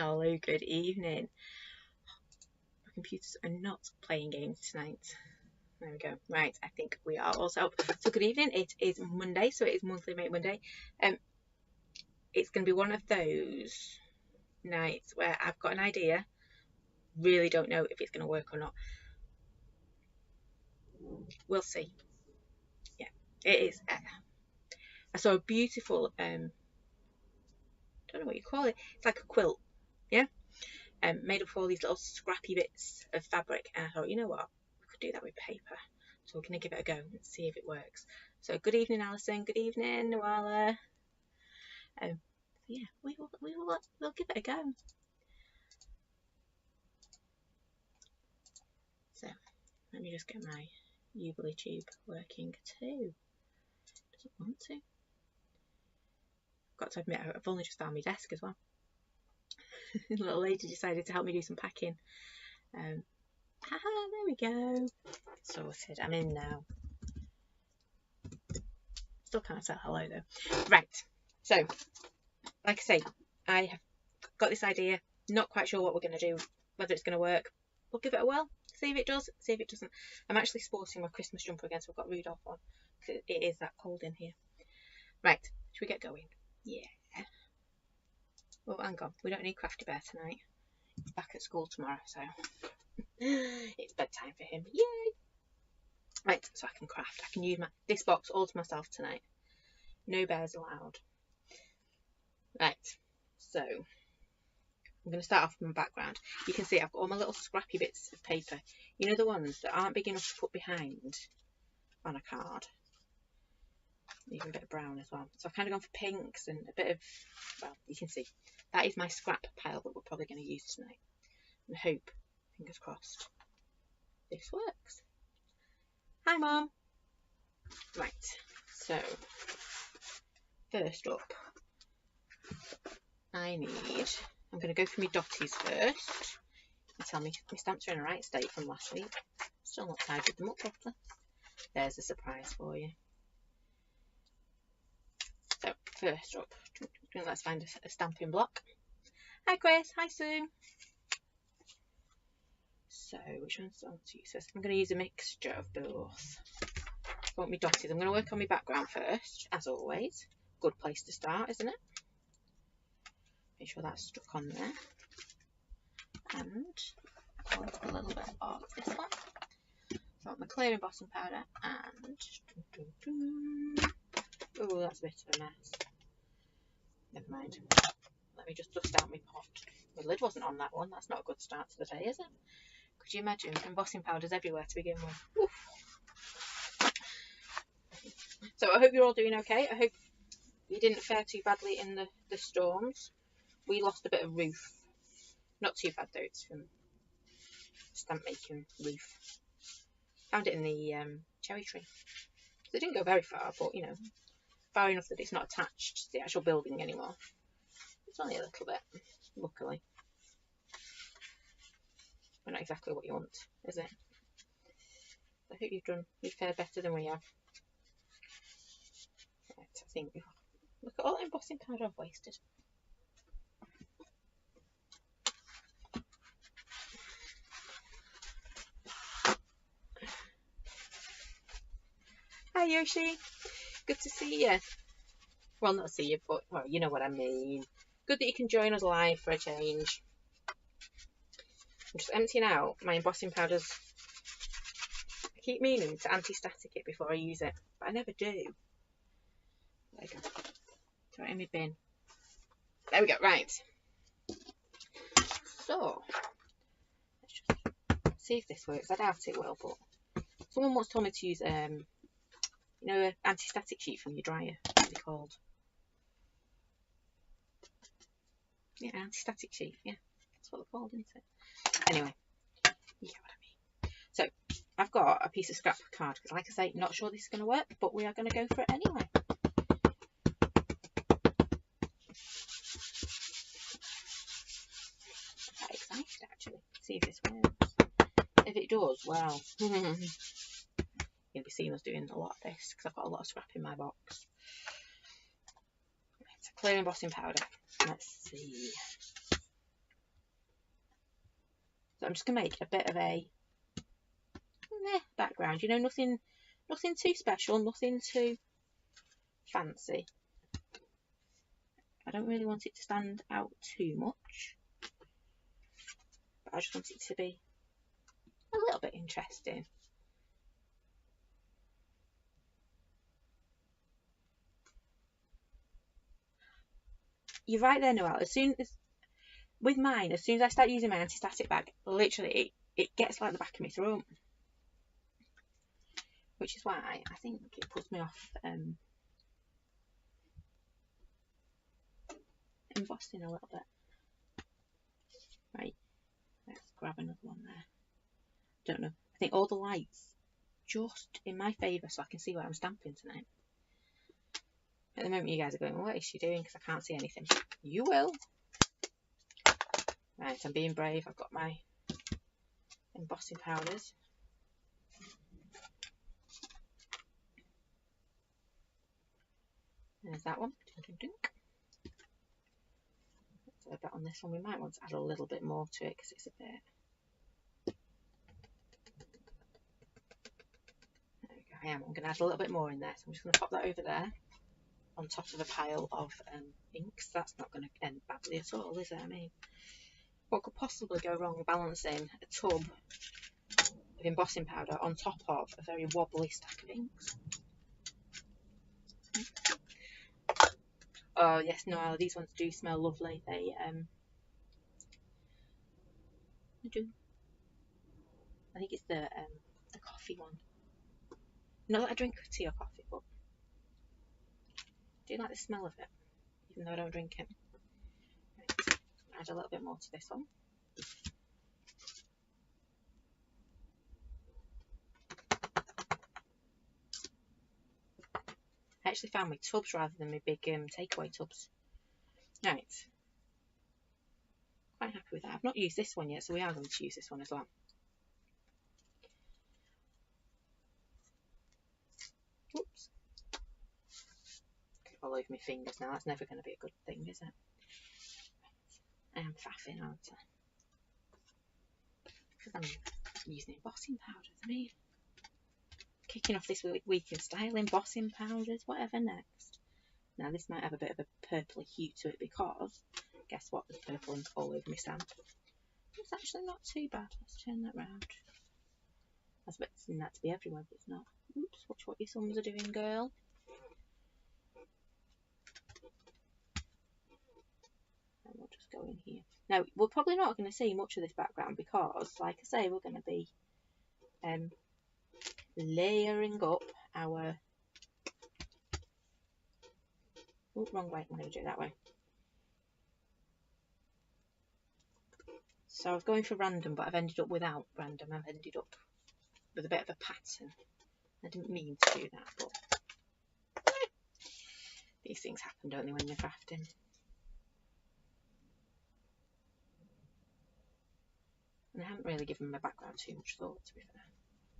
Hello, good evening. My computers are not playing games tonight. There we go. Right, I think we are all set up. So good evening. It is Monday, so it is Monthly Make Monday. It's going to be one of those nights where I've got an idea, really don't know if it's going to work or not. We'll see. Yeah, it is. I saw a beautiful, don't know what you call it. It's like a quilt, yeah, made up of all these little scrappy bits of fabric. And I thought, you know what, we could do that with paper. So we're going to give it a go and see if it works. So good evening, Alison. Good evening, Noala. Yeah, we'll give it a go. So let me just get my Ubly tube working too. Doesn't want to. Got to admit, I've only just found my desk as well. A little lady decided to help me do some packing. There we go. Sorted. I'm in now. Still can't say hello though. Right. So, like I say, I have got this idea. Not quite sure what we're going to do, whether it's going to work. We'll give it a whirl. See if it does, see if it doesn't. I'm actually sporting my Christmas jumper again, so I've got Rudolph on. Because it is that cold in here. Right, should we get going? Yeah. Oh, hang on. We don't need Crafty Bear tonight. He's back at school tomorrow, so it's bedtime for him. Yay! Right, so I can craft. I can use this box all to myself tonight. No bears allowed. Right, so I'm going to start off with my background. You can see I've got all my little scrappy bits of paper. You know, the ones that aren't big enough to put behind on a card. Even a bit of brown as well. So I've kind of gone for pinks and a bit of, well, you can see. That is my scrap pile that we're probably going to use tonight. And I hope, fingers crossed, this works. Hi, Mum. Right, so first up, I'm going to go for my dotties first. And tell me my stamps are in the right state from last week. Still not tidied them up properly. There's a surprise for you. So first up, let's find a stamping block. Hi Chris, hi Sue. So which one's on to use first? I'm going to use a mixture of both. I want my dotties. I'm going to work on my background first, as always. Good place to start, isn't it? Make sure that's stuck on there. And I'll want a little bit of this one. So I want my clear embossing powder and oh, that's a bit of a mess. Never mind. Let me just dust out my pot. My lid wasn't on that one. That's not a good start to the day, is it? Could you imagine embossing powders everywhere to begin with? Oof. So I hope you're all doing okay. I hope you didn't fare too badly in the storms. We lost a bit of roof. Not too bad though. It's from stamp making roof. Found it in the cherry tree. So it didn't go very far, but you know, far enough that it's not attached to the actual building anymore. It's only a little bit, luckily. But not exactly what you want, is it? I hope you've fared better than we have. Right, I think look at all that embossing powder I've wasted. Hi Yoshi, good to see you. Well, not see you, but well, you know what I mean. Good that you can join us live for a change. I'm just emptying out my embossing powders. I keep meaning to anti-static it before I use it, but I never do. There we go. Throw it in my bin. There we go, right. So, let's just see if this works. I doubt it will, but someone once told me to use, you know, an anti-static sheet from your dryer. What's it called? Yeah, anti-static sheet. Yeah, that's what they're called, isn't it? Anyway, you get what I mean. So, I've got a piece of scrap card because, like I say, not sure this is going to work, but we are going to go for it anyway. I'm quite excited actually. See if this works. If it does, well, you'll be seeing us doing a lot of this because I've got a lot of scrap in my box. Right, so clear embossing powder. Let's see. So I'm just going to make a bit of a background, you know, nothing too special, nothing too fancy. I don't really want it to stand out too much, but I just want it to be a little bit interesting. You're right there, Noelle. With mine, as soon as I start using my anti-static bag, literally it gets like the back of my throat, which is why I think it puts me off embossing a little bit. Right, let's grab another one there. Don't know. I think all the lights just in my favour so I can see what I'm stamping tonight. At the moment you guys are going, what is she doing? Because I can't see anything. You will. Right, I'm being brave. I've got my embossing powders. There's that one. Dink, dink, dink. So a bit on this one. We might want to add a little bit more to it because it's a bit. There we go. I'm going to add a little bit more in there. So I'm just going to pop that over there on top of a pile of inks. That's not going to end badly at all, is it? I mean, what could possibly go wrong balancing a tub of embossing powder on top of a very wobbly stack of inks? Oh yes, no, these ones do smell lovely. They do. I think it's the coffee one. Not that I drink tea or coffee, but I do like the smell of it, even though I don't drink it. Right. Add a little bit more to this one. I actually found my tubs rather than my big takeaway tubs. Right. Quite happy with that. I've not used this one yet, so we are going to use this one as well. Oops. All over my fingers now. That's never going to be a good thing, is it? I am faffing, aren't I? Because I'm using embossing powders. I mean, kicking off this week in style, embossing powders, whatever next. Now this might have a bit of a purpley hue to it because, guess what, there's purple ink all over my stamp. It's actually not too bad. Let's turn that round. I was expecting that to be everywhere, but it's not. Oops, watch what your thumbs are doing, girl. And we'll just go in here. Now, we're probably not going to see much of this background because, like I say, we're going to be layering up our... Oh, wrong way. I'm going to do it that way. So I was going for random, but I've ended up without random. I've ended up with a bit of a pattern. I didn't mean to do that, but these things happen, don't they, when you're crafting? And I haven't really given my background too much thought, to be fair.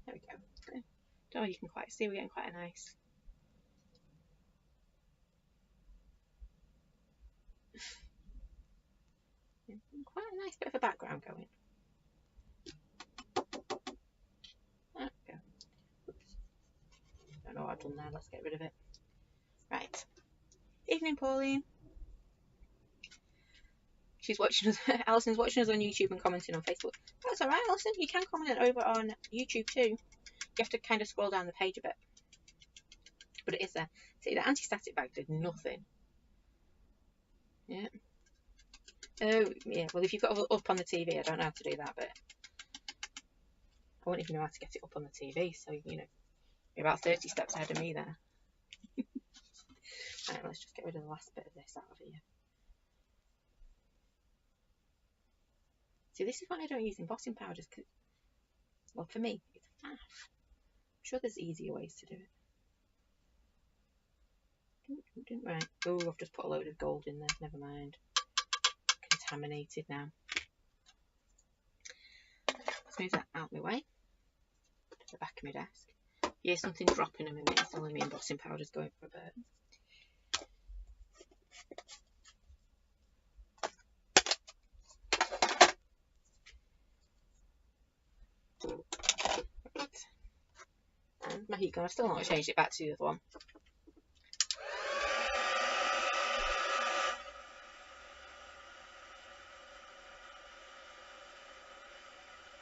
There we go. Good. Don't know, you can quite see we're getting quite a nice... quite a nice bit of a background going. There we go. Oops. Don't know what I've done there. Let's get rid of it. Right. Evening, Pauline. She's watching us. Alison's watching us on YouTube and commenting on Facebook. That's alright, Alison. You can comment over on YouTube too. You have to kind of scroll down the page a bit. But it is there. See, the anti-static bag did nothing. Yeah. Oh, yeah. Well, if you've got it up on the TV, I don't know how to do that, but I won't even know how to get it up on the TV. So, you know, you're about 30 steps ahead of me there. Right, let's just get rid of the last bit of this out of here. See, this is why I don't use embossing powders, because, well, for me, it's faff. I'm sure there's easier ways to do it. Right. Oh, I've just put a load of gold in there. Never mind. Contaminated now. Let's move that out of my way. To the back of my desk. Yeah, something dropping in a minute. It's only me embossing powders going for a bit. my heat gun. I've still not changed it back to the other one.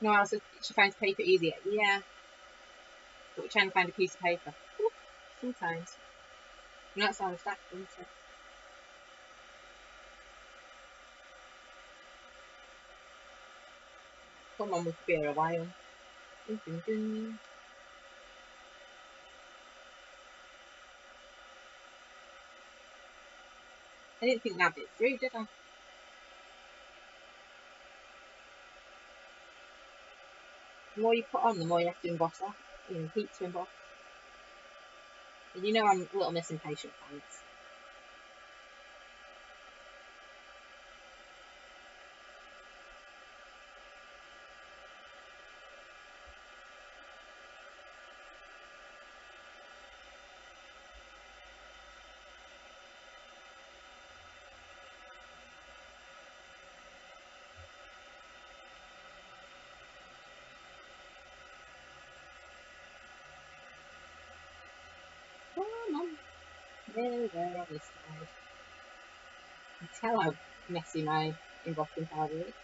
No one else says she finds paper easier. Yeah. But we're trying to find a piece of paper. Ooh, sometimes. And that sounds daft, doesn't it? Come on, we'll be here a while. Dun, dun, dun. I didn't think that bit through, did I? The more you put on, the more you have to emboss off. You know, heat to emboss. And you know I'm a little miss impatient, thanks. Come on. There on this side. You can tell how messy my embossing powder is.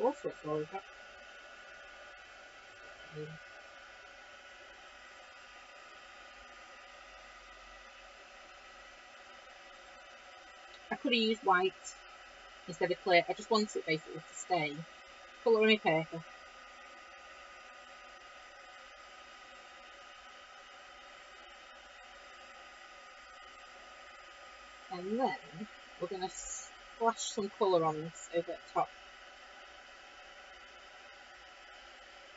All sorts all over it. I could have used white instead of clear. I just want it basically to stay. Colour my paper. And then we're going to splash some colour on this over the top.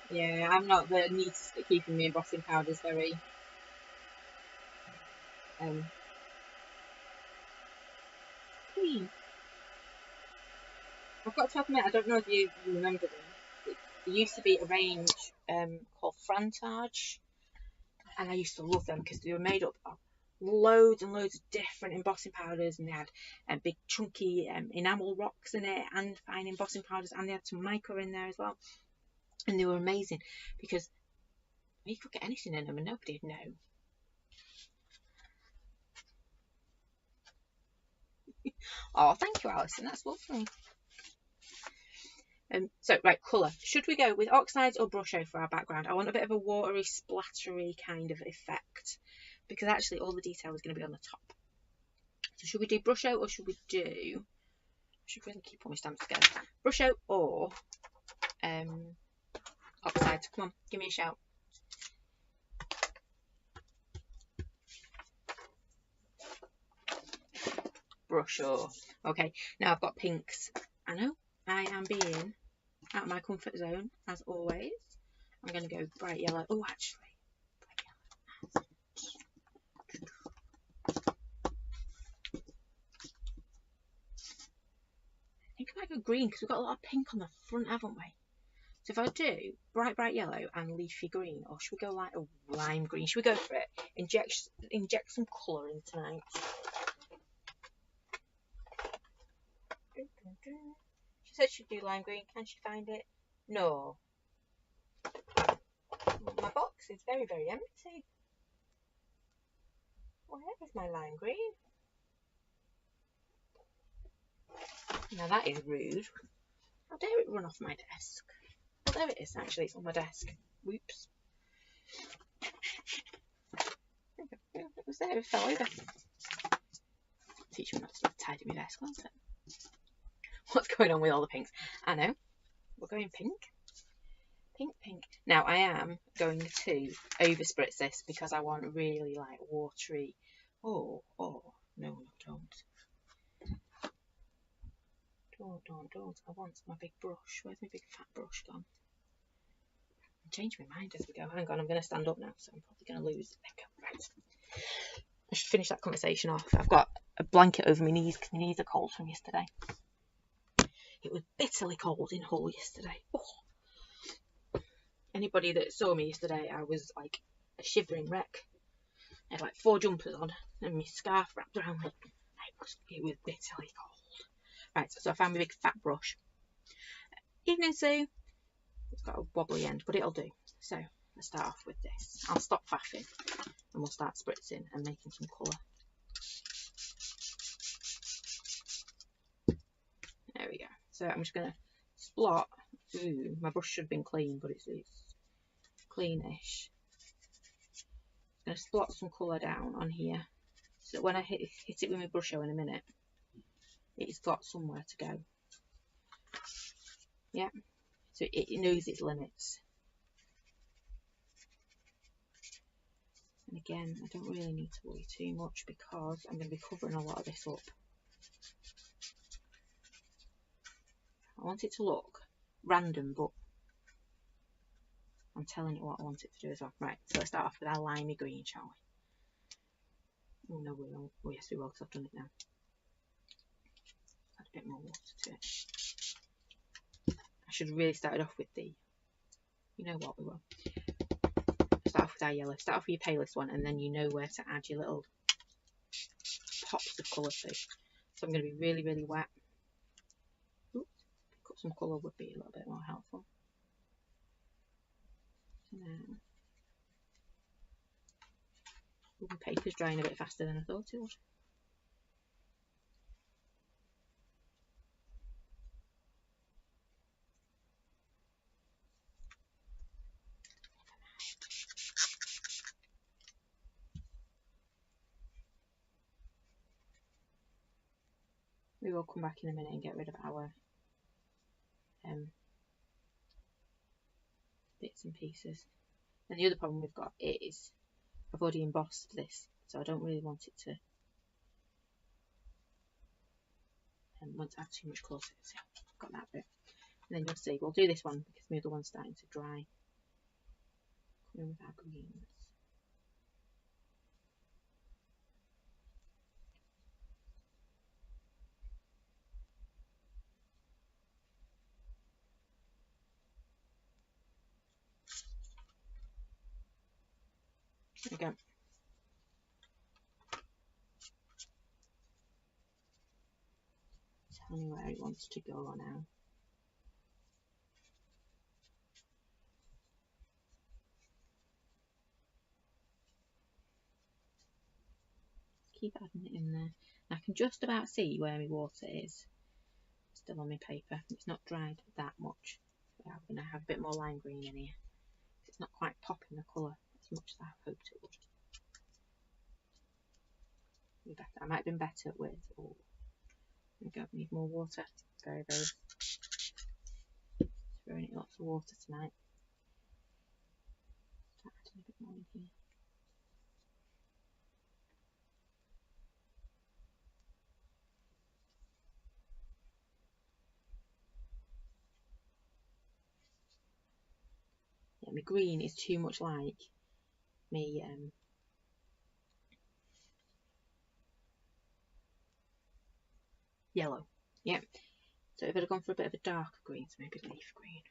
Yeah, I'm not the neatest at keeping my embossing powders very clean. I've got to admit, I don't know if you remember them. There used to be a range called Frantage, and I used to love them because they were made up of loads and loads of different embossing powders, and they had big chunky enamel rocks in it and fine embossing powders, and they had some mica in there as well, and they were amazing because you could get anything in them and nobody'd know. Oh, thank you, Alison, that's lovely. So, right, colour. Should we go with oxides or Brusho for our background? I want a bit of a watery, splattery kind of effect, because actually all the detail is going to be on the top. So should we do Brusho or should we do... I should really keep all my stamps together. Brusho or oxides? Come on, give me a shout. Brusho. Okay, now I've got pinks. I know I am being out of my comfort zone, as always. I'm going to go bright yellow. Oh, actually, bright yellow. I think I might go green because we've got a lot of pink on the front, haven't we? So if I do bright yellow and leafy green, or should we go like a lime green? Should we go for it? Inject some colour in tonight. She said she'd do lime green. Can she find it? No. My box is very, very empty. Where is my lime green? Now that is rude. How dare it run off my desk? Oh, there it is. Actually, it's on my desk. Whoops. It was there. It fell over. Teach me not to tidy my desk, won't it? What's going on with all the pinks? I know. We're going pink. Pink. Now I am going to overspritz this because I want really like watery. Oh, no, don't. Don't. I want my big brush. Where's my big fat brush gone? I changed my mind as we go. Hang on, I'm going to stand up now, so I'm probably going to lose it. Right. I should finish that conversation off. I've got a blanket over my knees because my knees are cold from yesterday. It was bitterly cold in Hull yesterday. Oh. Anybody that saw me yesterday, I was like a shivering wreck. I had like 4 jumpers on and my scarf wrapped around me. It was bitterly cold. Right, so I found my big fat brush. Evening Sue. It's got a wobbly end, but it'll do. So let's start off with this. I'll stop faffing and we'll start spritzing and making some colour. There we go. So I'm just going to splot. Ooh, my brush should have been clean, but it's cleanish. I'm going to splot some colour down on here, so that when I hit it with my brush in a minute, it's got somewhere to go. Yeah, so it knows its limits. And again, I don't really need to worry too much because I'm going to be covering a lot of this up. I want it to look random, but I'm telling you what I want it to do as well. Right, so let's start off with our limey green, shall we? Oh no, we won't. Oh yes, we will, because I've done it now. Add a bit more water to it. I should have really started off with the, you know what, we will. Start off with our yellow. Start off with your palest one, and then you know where to add your little pops of colour to. So I'm going to be really, really wet. Oops, pick up some colour would be a little bit more helpful. Now, the paper's drying a bit faster than I thought it would. We will come back in a minute and get rid of our bits and pieces. And the other problem we've got is I've already embossed this, so I don't really want it to want to add too much colour to it. So I've got that bit. And then you'll see, we'll do this one because the other one's starting to dry. Come in with our greens. There we go. Tell me where it wants to go now. Keep adding it in there. I can just about see where my water is still on my paper. It's not dried that much. So I'm going to have a bit more lime green in here. It's not quite popping the colour as much as I hoped it would. Be better. I might have been better with. Oh, there we go. Need more water. Very, very. Throwing it lots of water tonight. Start adding a bit more in here. Yeah, my green is too much like me yellow. Yeah. So if I'd have gone for a bit of a darker green, so maybe leaf green.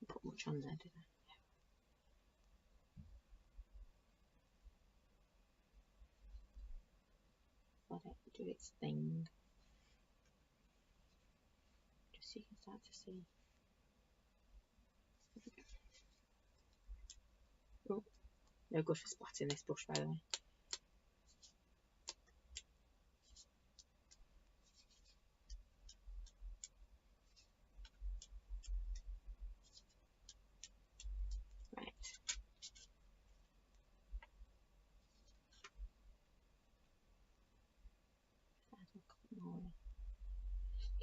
Didn't put much on there, did I? Let it do its thing. Just so you can start to see. Oh, no good for splatting this brush, by the way. Right.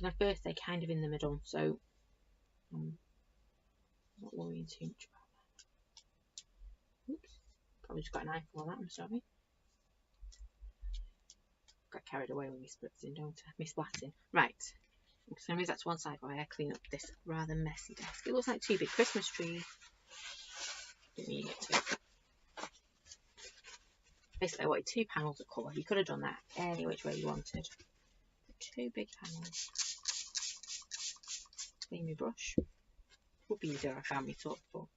My birthday kind of in the middle, so I'm not worrying too much about that. Oops, probably just got an eyeful of that, I'm sorry. Got carried away with me spritzing, don't I? Me splatting. Right, I'm just going to move that to one side while I clean up this rather messy desk. It looks like two big Christmas trees. Didn't mean it to. Basically, I wanted 2 panels of colour. You could have done that any which way you wanted. 2 big panels. Clean my brush. Would be easier if I found me top, but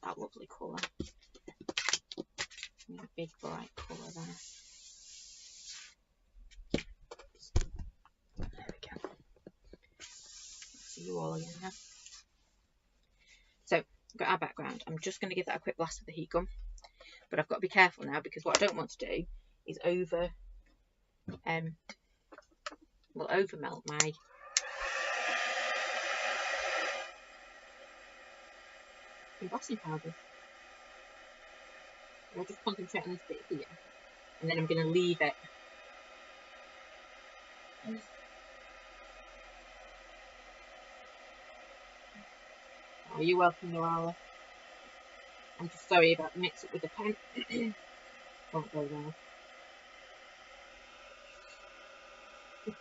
that lovely colour. A big bright colour there. wall again now. So we've got our background. I'm just going to give that a quick blast with the heat gun, but I've got to be careful now because what I don't want to do is over melt my embossing powders. I'll just concentrate on this bit here, and then I'm going to leave it. Oh, you're welcome, Noala. I'm just sorry about the mix up with the pen. Won't go well. I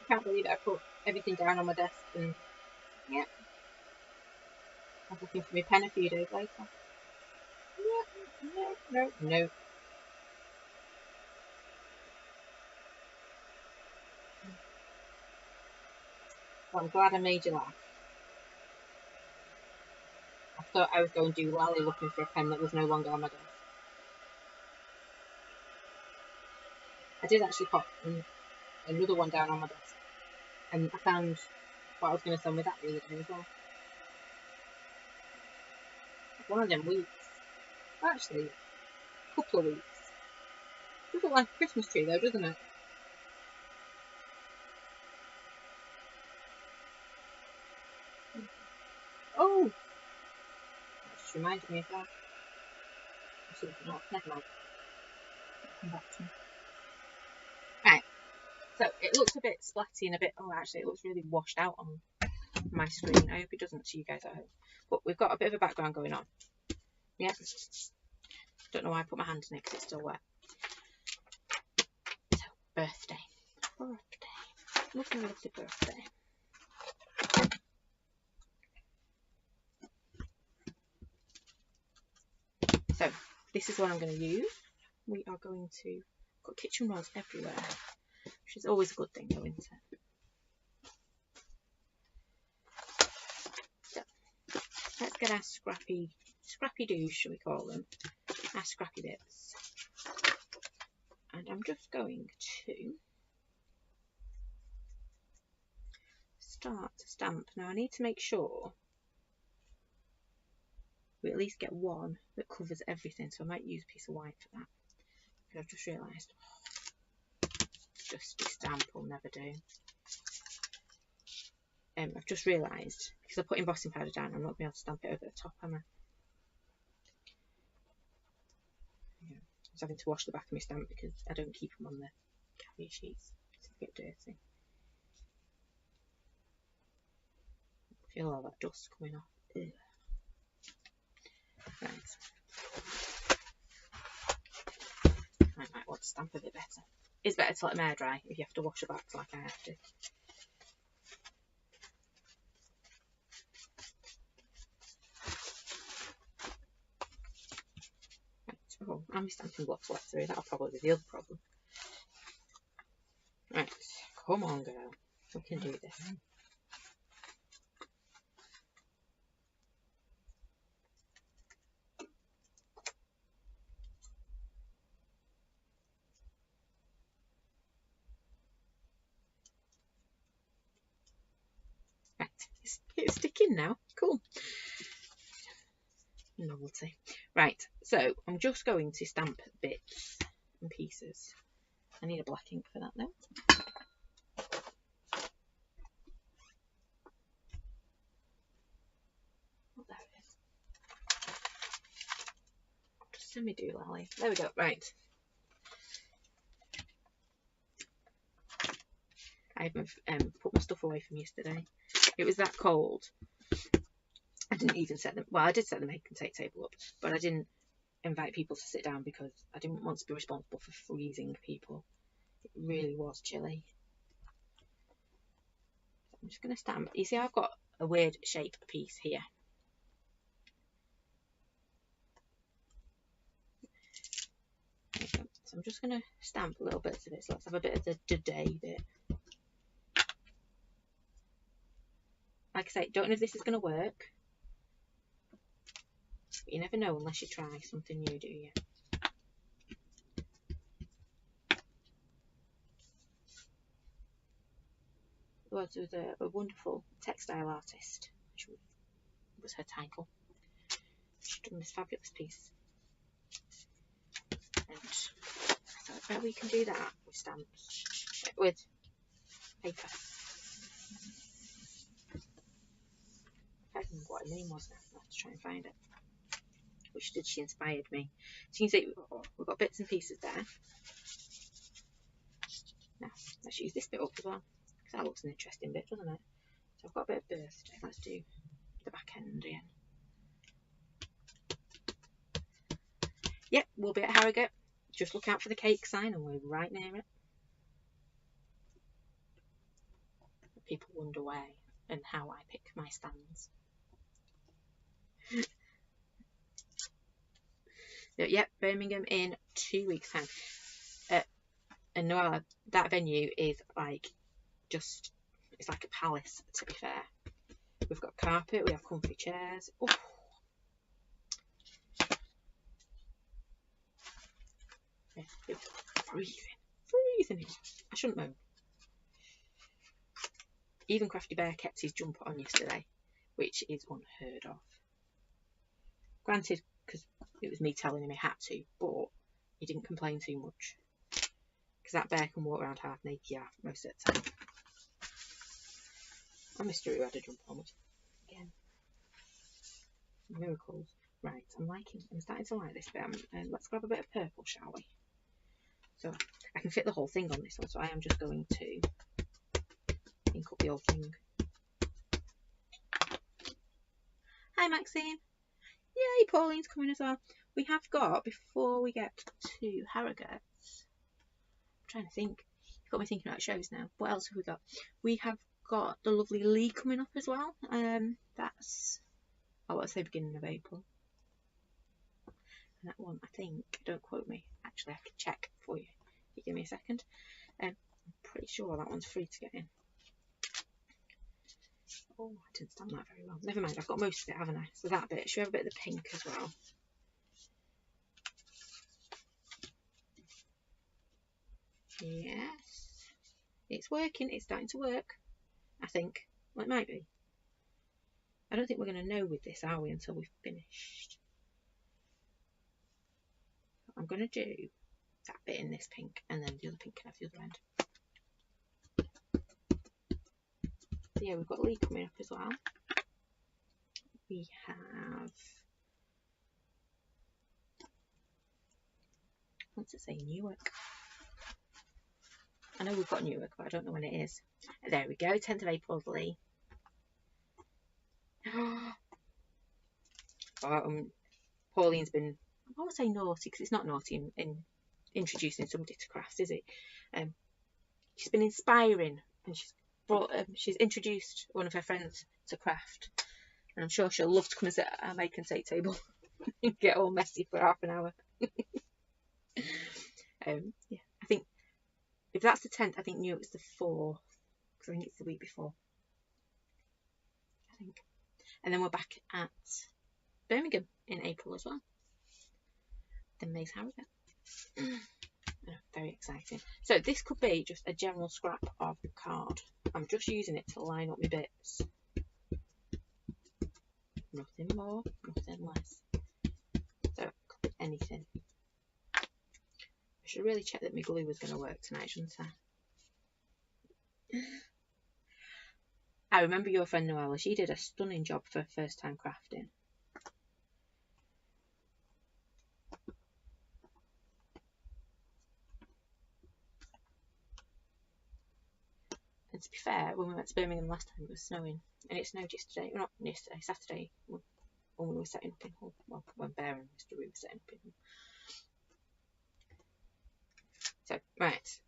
can't believe it. I put everything down on my desk and yeah. I was looking for my pen a few days later. No. Well, I'm glad I made you laugh. I thought I was going to do Lally looking for a pen that was no longer on my desk. I did actually pop another one down on my desk, and I found what I was going to send with that the other day as well. One of them weeks. Actually, a couple of weeks. Does look like a Christmas tree though, doesn't it? Oh! That just reminded me of that. Something else. Never mind. Come back to me. Right. So it looks a bit splatty and a bit. Oh, actually, it looks really washed out on my screen. I hope it doesn't to you guys at home. But we've got a bit of a background going on. Yeah. Don't know why I put my hand in it because it's still wet. So, birthday. Lovely, lovely birthday. So, this is what I'm going to use. We are going to got kitchen rolls everywhere, which is always a good thing, though, isn't it? So, let's get our scrappy doos, shall we call them? Our scrappy bits. And I'm just going to start to stamp. Now I need to make sure we at least get one that covers everything, so I might use a piece of white for that. But I've just realised, dusty stamp will never do. I've just realised, because I put embossing powder down, I'm not going to be able to stamp it over the top, am I? Yeah. I was having to wash the back of my stamp because I don't keep them on the caviar sheets, so they get dirty. I feel all that dust coming off. Ugh. Right. I might want to stamp a bit better. It's better to let them air dry if you have to wash the backs like I have to. Right. Oh, and my stamping block's wet through. That'll probably be the other problem. Right. Come on, girl. We can do this. Right. It's sticking now. Cool. Novelty. Right. So I'm just going to stamp bits and pieces. I need a black ink for that though. Oh, there it is. Just semi-do Lally. There we go. Right. I haven't put my stuff away from yesterday. It was that cold. I didn't even set them. Well, I did set the make and take table up, but I didn't invite people to sit down because I didn't want to be responsible for freezing people. It really was chilly. I'm just going to stamp. You see, I've got a weird shape piece here. So I'm just going to stamp a little bit of it. So let's have a bit of the day bit. Like I say, don't know if this is going to work. But you never know unless you try something new, do you? was a wonderful textile artist, which was her title. She'd done this fabulous piece. And I thought, I bet we can do that with stamps, with paper. I don't know what her name was now. I'll have to try and find it. Which did she inspired me. So you can see we've got bits and pieces there. Now let's use this bit up as well, because that looks an interesting bit, doesn't it? So I've got a bit of birthday. Let's do the back end again. Yep, we'll be at Harrogate. Just look out for the cake sign, and we're right near it. People wonder where and how I pick my stands. So, yep, Birmingham in 2 weeks' time. And Noella, that venue is like it's like a palace, to be fair. We've got carpet, we have comfy chairs. Oh. Yeah, it's freezing. I shouldn't moan. Even Crafty Bear kept his jumper on yesterday, which is unheard of. Granted, because it was me telling him he had to, but he didn't complain too much. Because that bear can walk around half naked most of the time. I missed who had a jumper on again. Miracles. Right, I'm starting to like this bit. Let's grab a bit of purple, shall we? So I can fit the whole thing on this one, so I am just going to ink up the whole thing. Hi Maxine. Yay, Pauline's coming as well. We have got, before we get to Harrogate, I'm trying to think. You've got me thinking about shows now. What else have we got? We have got the lovely Lee coming up as well. That's, let's say beginning of April. And that one, I think, don't quote me. Actually, I can check for you. If you give me a second. I'm pretty sure that one's free to get in. Oh, I didn't stand that very well. Never mind, I've got most of it, haven't I? So that bit. Should we have a bit of the pink as well? Yes. It's working. It's starting to work. I think. Well, it might be. I don't think we're going to know with this, are we, until we've finished. I'm going to do that bit in this pink, and then the other pink can have the other end. So yeah, we've got Lee coming up as well. We have, what's it say, Newark? I know we've got Newark, but I don't know when it is. There we go, 10th of April, Lee. Pauline's been, I won't say naughty, because it's not naughty in introducing somebody to craft, is it? She's been inspiring, and she's introduced one of her friends to craft, and I'm sure she'll love to come and sit at our make and take table and get all messy for half an hour. Yeah, I think if that's the 10th, I think Newark's the 4th, because I think it's the week before. I think, and then we're back at Birmingham in April as well. Then May's Harrogate. Very exciting. So this could be just a general scrap of the card. I'm just using it to line up my bits. Nothing more, nothing less. So it could be anything. I should really check that my glue was going to work tonight, shouldn't I? I remember your friend Noella. She did a stunning job for first time crafting. And to be fair, when we went to Birmingham last time, it was snowing, and it snowed yesterday. Well, not yesterday, Saturday, when we were setting up in Hull. Well, when Bear and Mr. Roo were setting up in Hull. So, right,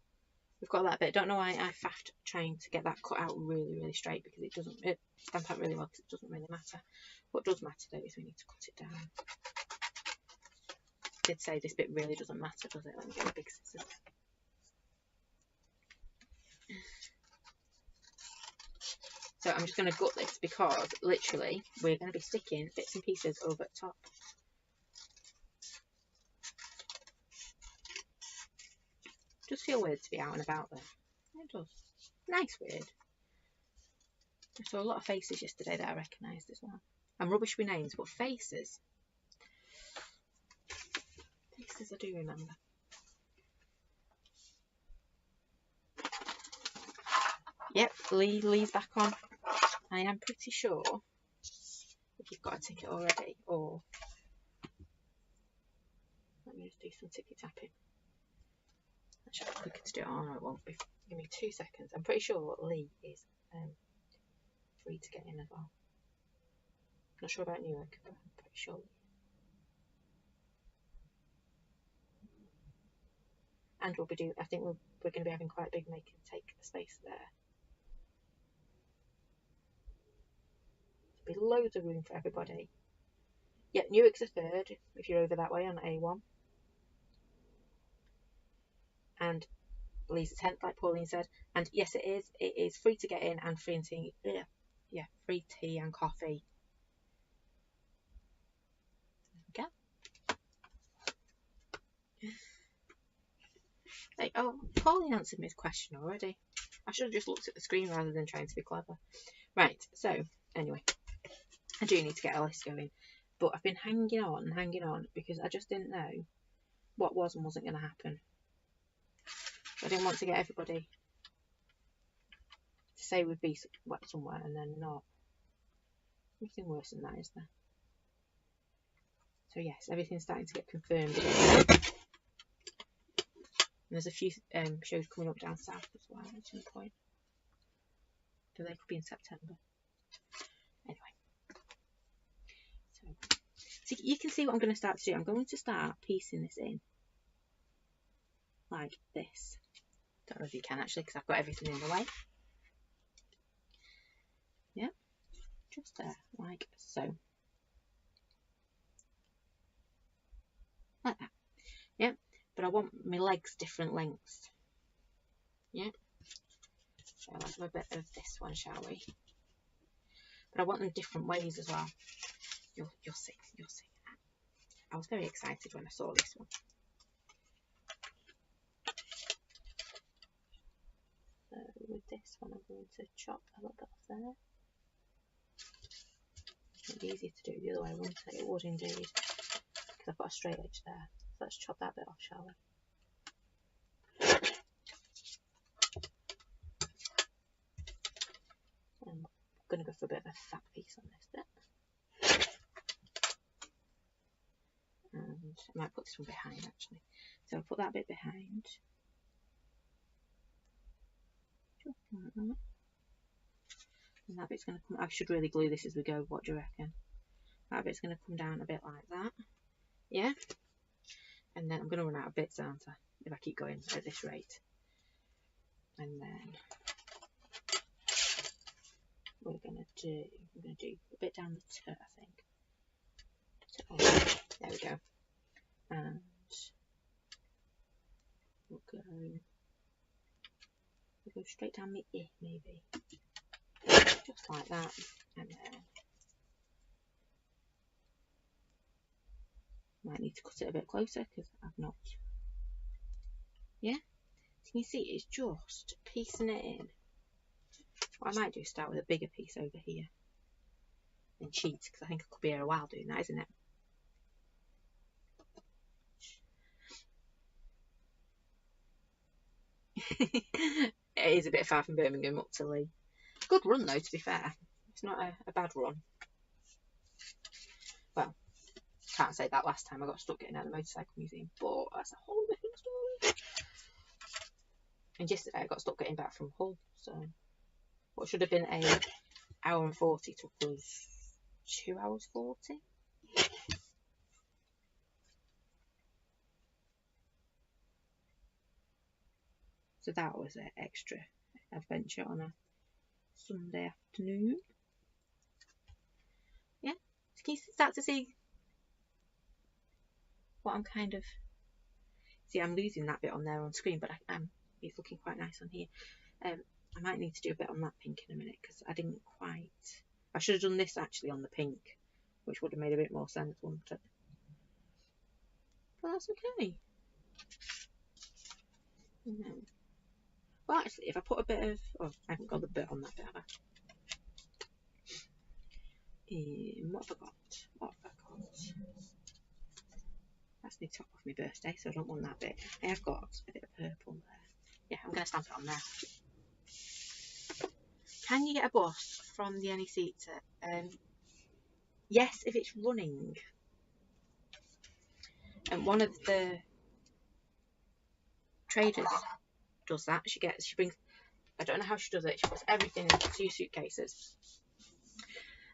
we've got that bit. Don't know why I faffed trying to get that cut out really, really straight, because it doesn't stamp out really well, because it doesn't really matter. What does matter though is we need to cut it down. I did say this bit really doesn't matter, does it? Let me get the big scissors. So I'm just going to gut this, because literally we're going to be sticking bits and pieces over the top. Does feel weird to be out and about there. It does. Nice weird. I saw a lot of faces yesterday that I recognised as well. I'm rubbish with names, but faces. Faces I do remember. Yep, Lee's back on. I am pretty sure if you've got a ticket already, or let me just do some ticket tapping. That should be quicker to do. Oh no, it won't be. Give me 2 seconds. I'm pretty sure Lee is free to get in as well. Not sure about Newark, but I'm pretty sure. And we'll be doing. I think we're going to be having quite a big make and take space there. There'll be loads of room for everybody. Yeah, Newark's a third if you're over that way on A1. And Lee's a 10th, like Pauline said. And yes, it is. It is free to get in and free and tea. Yeah, free tea and coffee. There we go. Like, oh, Pauline answered me his question already. I should have just looked at the screen rather than trying to be clever. Right, so anyway, I do need to get a list going. But I've been hanging on because I just didn't know what was and wasn't going to happen. I didn't want to get everybody to say we'd be somewhere and then not. Nothing worse than that, is there? So yes, everything's starting to get confirmed again. And there's a few shows coming up down south as well at some point. So they could be in September. Anyway. So you can see what I'm going to start to do. I'm going to start piecing this in. Like this. Don't know if you can actually because I've got everything in the way. Yeah. Just there. Like so. Like that. Yeah. But I want my legs different lengths. Yeah. So let's have a bit of this one, shall we? But I want them different ways as well. You'll see. You'll see. I was very excited when I saw this one. So with this one, I'm going to chop a little bit off there. It'd be easier to do the other way, wouldn't it? It would indeed. Because I've got a straight edge there. So let's chop that bit off, shall we? I'm going to go for a bit of a fat piece on this bit. And I might put this one behind actually. So I'll put that bit behind. Just like that. And that bit's going to come, I should really glue this as we go, what do you reckon? That bit's going to come down a bit like that. Yeah? And then I'm going to run out of bits, aren't I? If I keep going at this rate. And then we're going to do a bit down the toe, I think. There we go. And we'll go straight down the ear, maybe. Just like that. And then might need to cut it a bit closer because I've not. Yeah? So you see, it's just piecing it in. What I might do is start with a bigger piece over here and cheat because I think I could be here a while doing that, isn't it? It is a bit far from Birmingham up to Lee. Good run though, to be fair. It's not a bad run. Well, can't say that last time I got stuck getting out of the motorcycle museum, but that's a whole different story. And yesterday I got stuck getting back from Hull, so what should have been an hour and 40 took us 2 hours 40. So that was an extra adventure on a Sunday afternoon. Yeah, so can you start to see what I'm kind of... See, I'm losing that bit on there on screen, but it's looking quite nice on here. I might need to do a bit on that pink in a minute because I didn't quite... I should have done this actually on the pink, which would have made a bit more sense, wouldn't it? But that's okay. Well, actually, if I put a bit of... Oh, I haven't got the bit on that bit, have I? What have I got? What have I got? That's the top of my birthday, so I don't want that bit. I have got a bit of purple there. Yeah, I'm going to stamp it on there. Can you get a bus from the NEC to... yes, if it's running. And one of the traders does that. She brings... I don't know how she does it. She puts everything in 2 suitcases.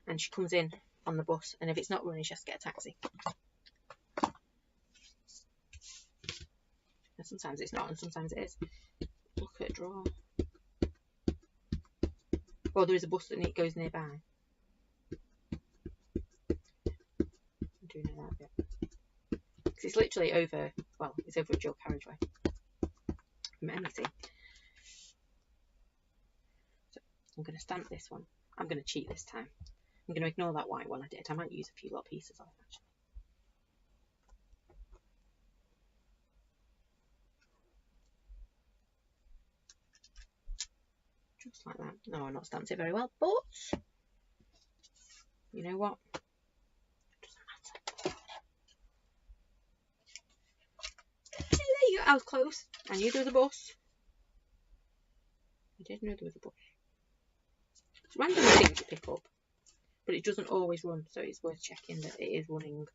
And she comes in on the bus. And if it's not running, she has to get a taxi. And sometimes it's not, and sometimes it is. Look at a drawer. Well, there is a bus that goes nearby. I do know that bit. Because it's literally over, well, it's over a dual carriageway from NEC. So I'm going to stamp this one. I'm going to cheat this time. I'm going to ignore that white one I did. I might use a few little pieces of it actually. Just like that. No, I've not stamped it very well, but you know what? It doesn't matter. Hey, there you go. I was close. I knew there was a bus. I did know there was a bus. It's random things to pick up, but it doesn't always run, so it's worth checking that it is running.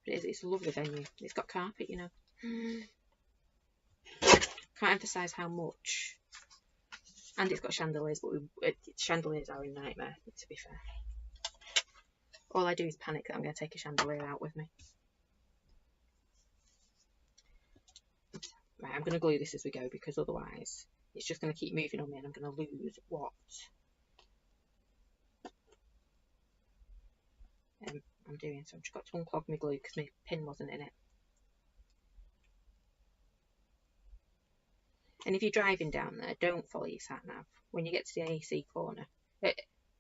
It's a lovely venue. It's got carpet, you know. Can't emphasise how much. And it's got chandeliers, but chandeliers are a nightmare, to be fair. All I do is panic that I'm going to take a chandelier out with me. Right, I'm going to glue this as we go, because otherwise it's just going to keep moving on me and I'm going to lose what I'm doing. So I've just got to unclog my glue because my pin wasn't in it. And if you're driving down there, don't follow your sat nav. When you get to the AC corner,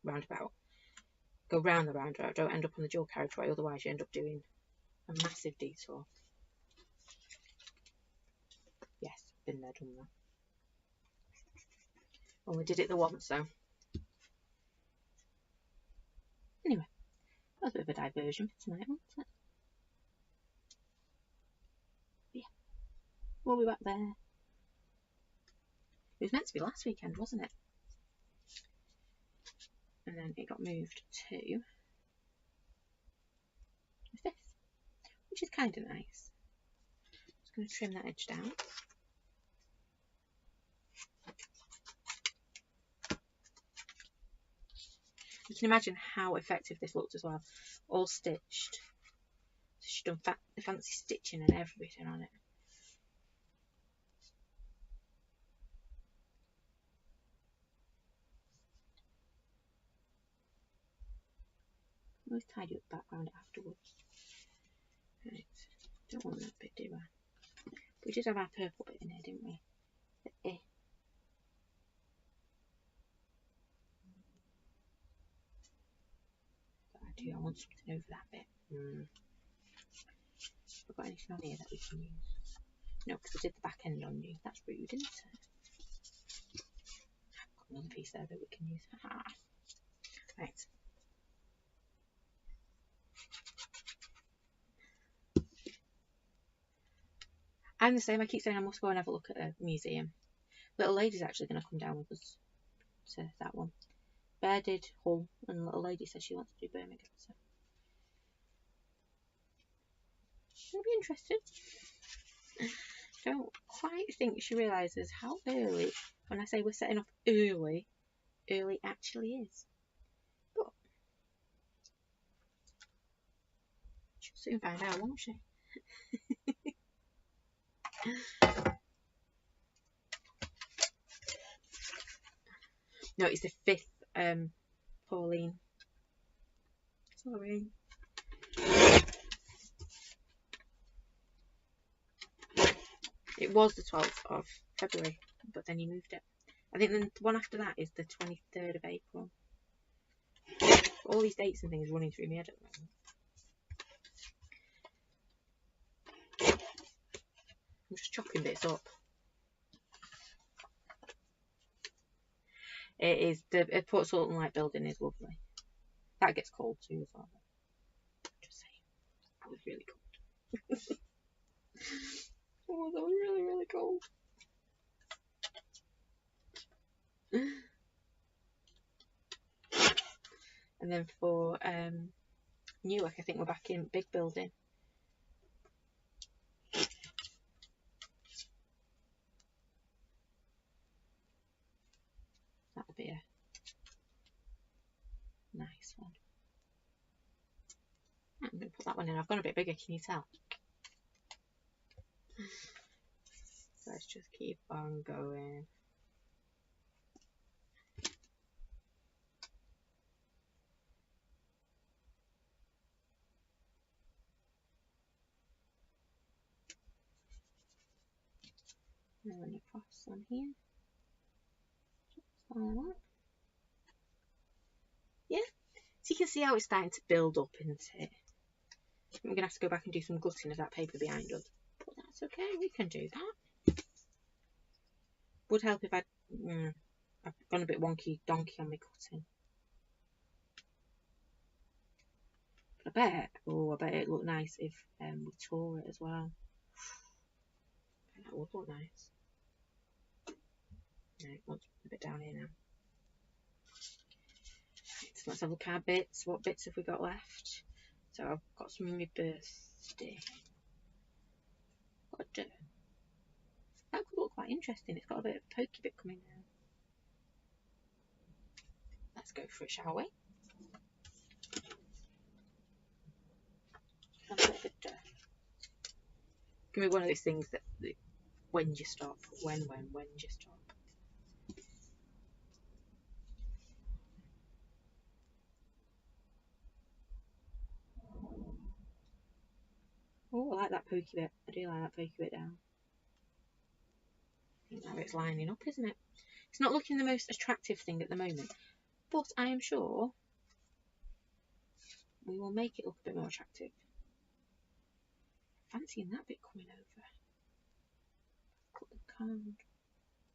roundabout, go round the roundabout. Don't end up on the dual carriageway, otherwise you end up doing a massive detour. Yes, been there, done that. Only did it the once, so. Anyway, that was a bit of a diversion for tonight, wasn't it? Yeah, we'll be back there. It was meant to be last weekend, wasn't it? And then it got moved to this, which is kind of nice. Just going to trim that edge down. You can imagine how effective this looked as well. All stitched. So she's done the fancy stitching and everything on it. I always tidy up the background afterwards. Right, don't want that bit, do I? We did have our purple bit in here, didn't we? The I I want something over that bit. Have we got anything on here that we can use? No, because we did the back end on you. That's rude, isn't it? Got another piece there that we can use. Right. I'm the same. I keep saying I must go and have a look at a museum. Little Lady's actually going to come down with us to that one. Bear did Hull, and Little Lady says she wants to do Birmingham, so she'll be interested. Don't quite think she realises how early, when I say we're setting up early actually is. But she'll soon find out, won't she? No, it's the 5th, Pauline. Sorry. It was the 12th of February, but then you moved it. I think the one after that is the 23rd of April. All these dates and things running through my head at the moment. I'm just chopping bits up. It is, the Port Sultan Light building is lovely. That gets cold too as well. Just saying. That was really cold. Oh, that was really, really cold. And then for Newark, I think we're back in big building. That'll be a nice one. I'm going to put that one in. I've gone a bit bigger, can you tell? So let's just keep on going. And then across on here. Just like that. Yeah. So you can see how it's starting to build up, isn't it? I'm going to have to go back and do some gutting of that paper behind us. But that's okay, we can do that. Would help if I've gone a bit wonky donkey on my cutting. But I bet it'd look nice if we tore it as well. That would look nice. Right, let's put a bit down here now. Right, so let's have a look at our bits. What bits have we got left? So I've got some of my birthday. What do? That could look quite interesting. It's got a bit of a pokey bit coming down. Let's go for it, shall we? Give me one of those things that when you stop, when you stop. Oh, I like that pokey bit. I do like that pokey bit down. I think now it's lining up, isn't it? It's not looking the most attractive thing at the moment, but I am sure we will make it look a bit more attractive. Fancying that bit coming over. Cut the card.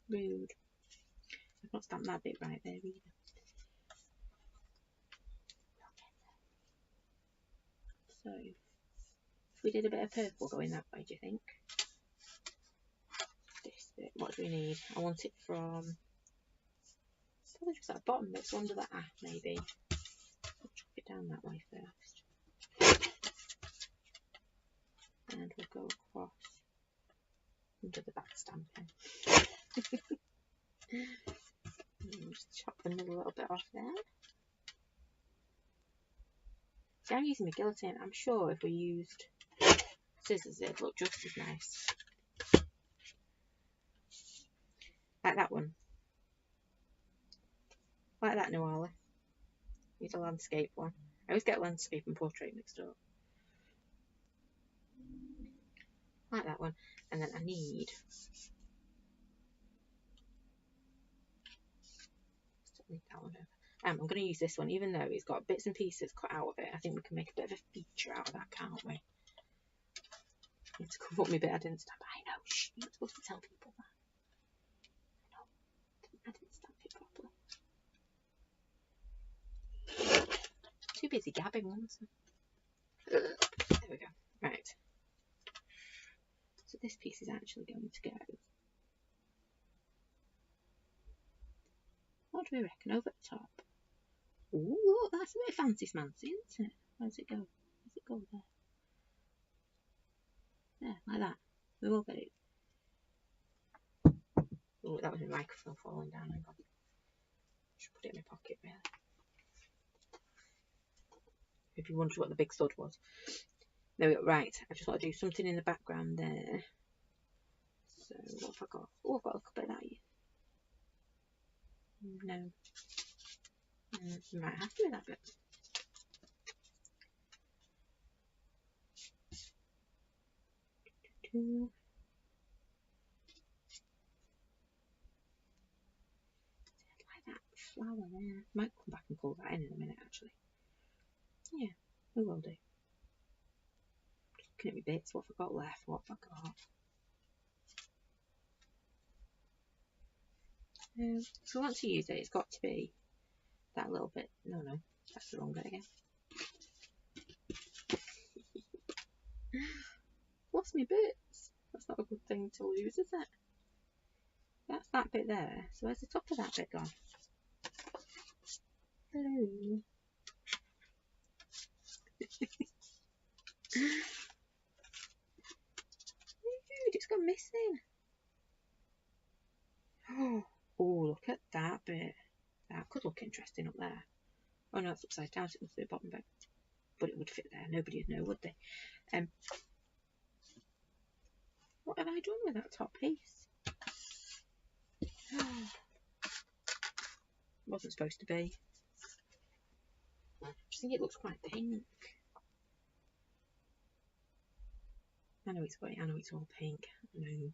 Rude. I've not stamped that bit right there either. So, if we did a bit of purple going that way, do you think? This bit, what do we need? I want it from probably just that bottom bit, so under that maybe. I'll chop it down that way first. And we'll go across under the back stamping. Just chop the middle a little bit off there. See, I'm using the guillotine. I'm sure if we used scissors, it'd look just as nice. Like that one. Like that, Noala. Need a landscape one. I always get landscape and portrait mixed up. Like that one. And then I need... that one over. I'm going to use this one, even though it's got bits and pieces cut out of it. I think we can make a bit of a feature out of that, can't we? I need to cover up my bit I didn't stamp. I know, shh, you're not supposed to tell people that. I didn't stamp it properly. Too busy gabbing, wasn't I? There we go. Right. So this piece is actually going to go. What do we reckon over the top? Ooh, look, that's a bit fancy smancy, isn't it? Where's it go? Where's it go there? There, like that. We will get it. Oh, that was my microphone falling down. Hang on. Should put it in my pocket, really. If you wonder what the big stud was. There we go. Right, I just want to do something in the background there. So, what have I got? Oh, I've got a little bit of that here. No. You might have to do that bit. Like that flower there. Might come back and pull that in a minute, actually. Yeah, we will do. Just looking at my bits. What have I got left? What have I got? If we want to use it, it's got to be that little bit. No, that's the wrong bit again. Lost me bits. That's not a good thing to lose, is it? That's that bit there. So where's the top of that bit gone? Hello. Dude, it's gone missing. Oh, look at that bit. That could look interesting up there. Oh no, it's upside down, so it must be the bottom bit. But it would fit there. Nobody would know, would they? What have I done with that top piece? Wasn't supposed to be. I just think it looks quite pink. I know it's white, I know it's all pink. I know.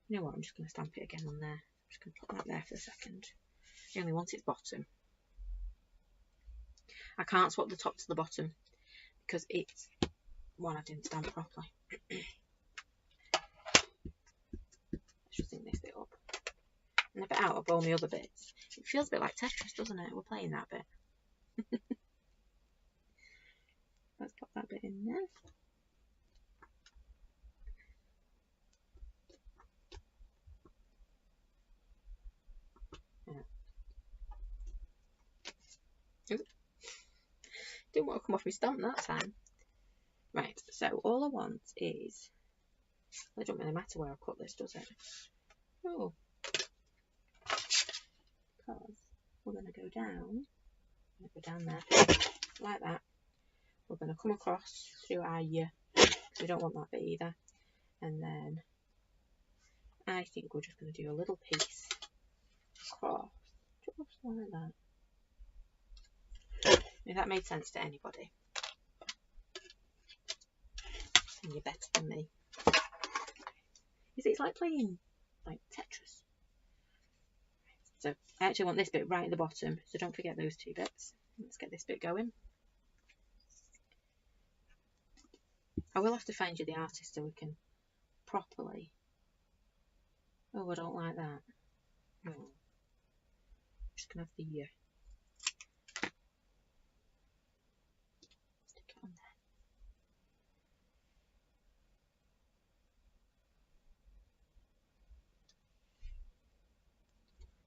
You know what, I'm just going to stamp it again on there. I'm just going to put that there for a second. I only want its bottom. I can't swap the top to the bottom because it's one I didn't stamp properly. Let's just think this bit up. And if it out of all my other bits, it feels a bit like Tetris, doesn't it? We're playing that bit. Let's pop that bit in there. Didn't want to come off my stamp that time. Right, so all I want is, it don't really matter where I cut this, does it? Oh, because we're going to go down there, like that. We're going to come across through our ear, we don't want that bit either. And then I think we're just going to do a little piece across, just like that. If that made sense to anybody, and you're better than me. It's like playing like Tetris. So I actually want this bit right at the bottom, so don't forget those two bits. Let's get this bit going. I will have to find you the artist so we can properly. Oh, I don't like that. No. I'm just gonna have the stick it on there.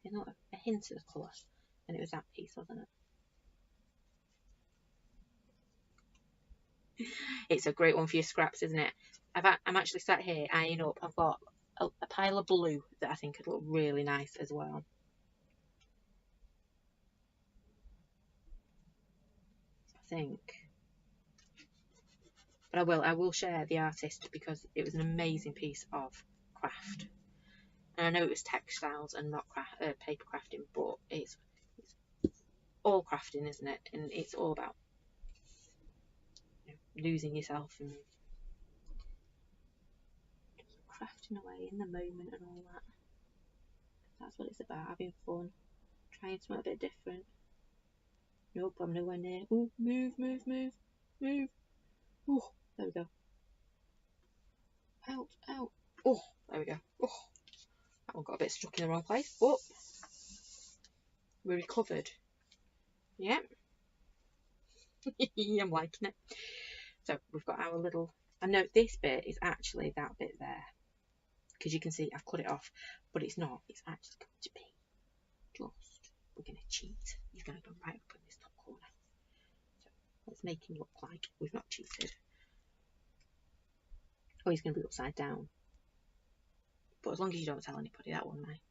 You know, a hint of the colour, and it was that piece, wasn't it? It's a great one for your scraps, isn't it? I'm actually sat here eyeing up. I've got a pile of blue that I think would look really nice as well. I think. But I will share the artist because it was an amazing piece of craft. And I know it was textiles and not paper crafting, but it's all crafting, isn't it? And it's all about losing yourself and crafting away in the moment and all that. That's what it's about, having fun, trying something a bit different. Nope, I'm nowhere near. Ooh, move. Oh, there we go. Out. Oh, there we go. Oh, that one got a bit stuck in the wrong place, but we recovered. Yeah. I'm liking it. So we've got our little, I know this bit is actually that bit there, because you can see I've cut it off, but it's not. It's actually going to be we're going to cheat. He's going to go right up in this top corner. So let's make him look like we've not cheated. Oh, he's going to be upside down. But as long as you don't tell anybody, that one might.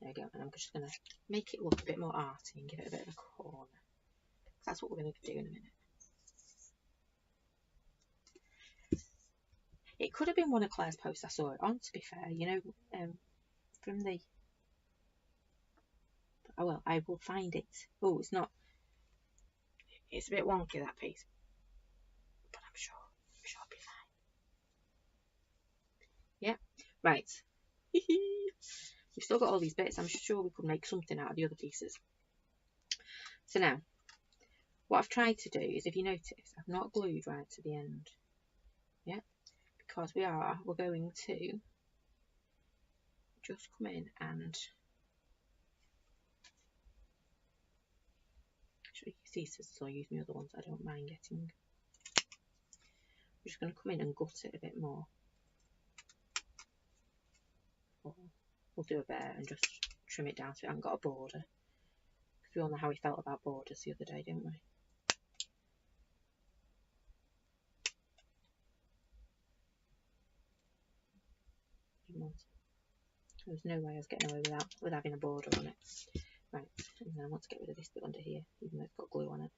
There we go. And I'm just going to make it look a bit more arty and give it a bit of a corner. That's what we're going to do in a minute. It could have been one of Claire's posts I saw it on, to be fair, you know, from the. Oh well, I will find it. Oh, it's not. It's a bit wonky, that piece, but I'm sure it'll be fine. Yeah, right. We've still got all these bits. I'm sure we could make something out of the other pieces. So now, what I've tried to do is, if you notice, I've not glued right to the end. Yeah, because we're going to just come in and actually you see, so I use my other ones. I don't mind getting. I'm just going to come in and gut it a bit more. Or we'll do a bit and just trim it down so it hasn't got a border. Because we all know how we felt about borders the other day, didn't we? There was no way I was getting away with having a border on it. Right, and then I want to get rid of this bit under here, even though it's got glue on it.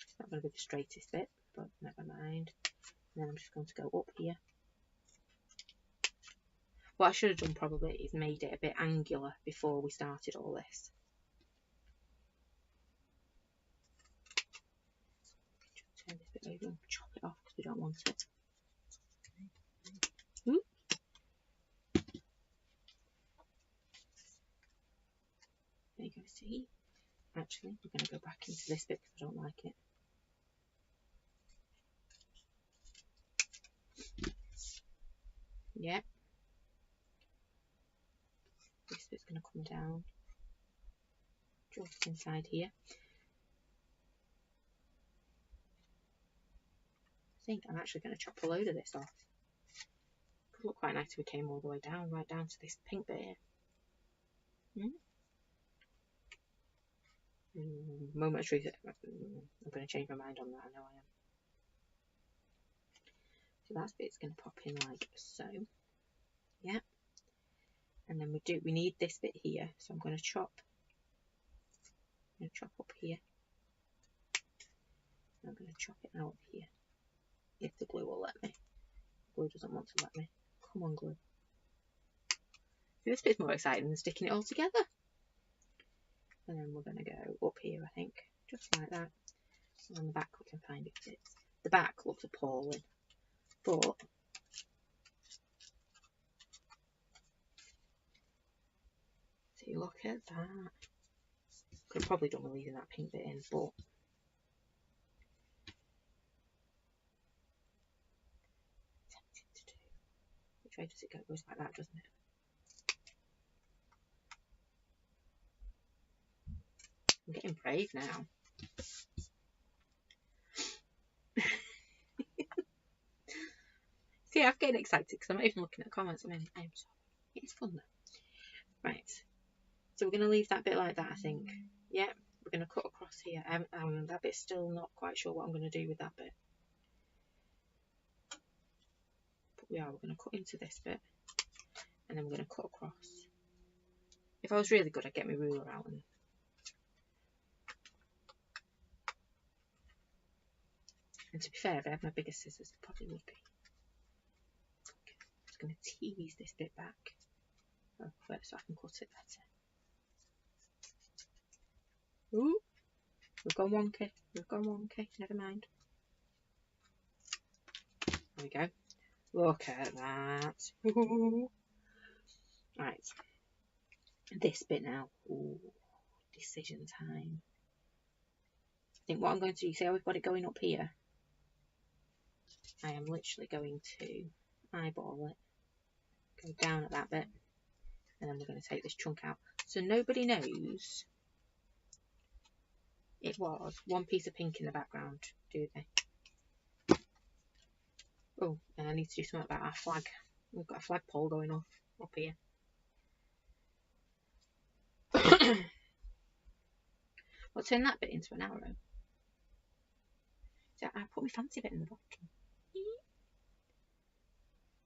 It's not going to be the straightest bit, but never mind. And then I'm just going to go up here. What I should have done probably is made it a bit angular before we started all this. Just turn this bit over and chop it off because we don't want it. Ooh. There you go, see? Actually, we're going to go back into this bit because I don't like it. Yep. This bit's going to come down just inside here. I think I'm actually going to chop a load of this off. Could look quite nice if we came all the way down, right down to this pink bit here. Moment of truth. I'm going to change my mind on that. I know I am. So that bit's going to pop in like so. Yeah. And then we need this bit here. So I'm going to chop. I'm going to chop up here. I'm going to chop it out here. If the glue will let me. Glue doesn't want to let me. Come on, glue. See, this bit's more exciting than sticking it all together. And then we're going to go up here, I think. Just like that. And on the back we can find it fits. The back looks appalling. But see, look at that. Could have probably done with leaving that pink bit in, but tempted to do. Which way does it go? It goes like that, doesn't it? I'm getting brave now. See, I'm getting excited because I'm not even looking at the comments. I mean, I'm sorry. It's fun though. Right. So we're going to leave that bit like that, I think. Yeah, we're going to cut across here. That bit's still not quite sure what I'm going to do with that bit. But we are. We're going to cut into this bit. And then we're going to cut across. If I was really good, I'd get my ruler out and to be fair, if I had my bigger scissors, it probably would be. Okay, I'm just going to tease this bit back first so I can cut it better. Ooh, we've gone wonky. We've gone wonky. Never mind. There we go. Look at that. Ooh. Right. This bit now. Ooh, decision time. I think what I'm going to do, see how we've got it going up here? I am literally going to eyeball it, go down at that bit, and then we're going to take this chunk out. So nobody knows it was one piece of pink in the background, do they? Oh, and I need to do something about our flag. We've got a flagpole going off up here. I'll turn that bit into an arrow. So I put my fancy bit in the bottom.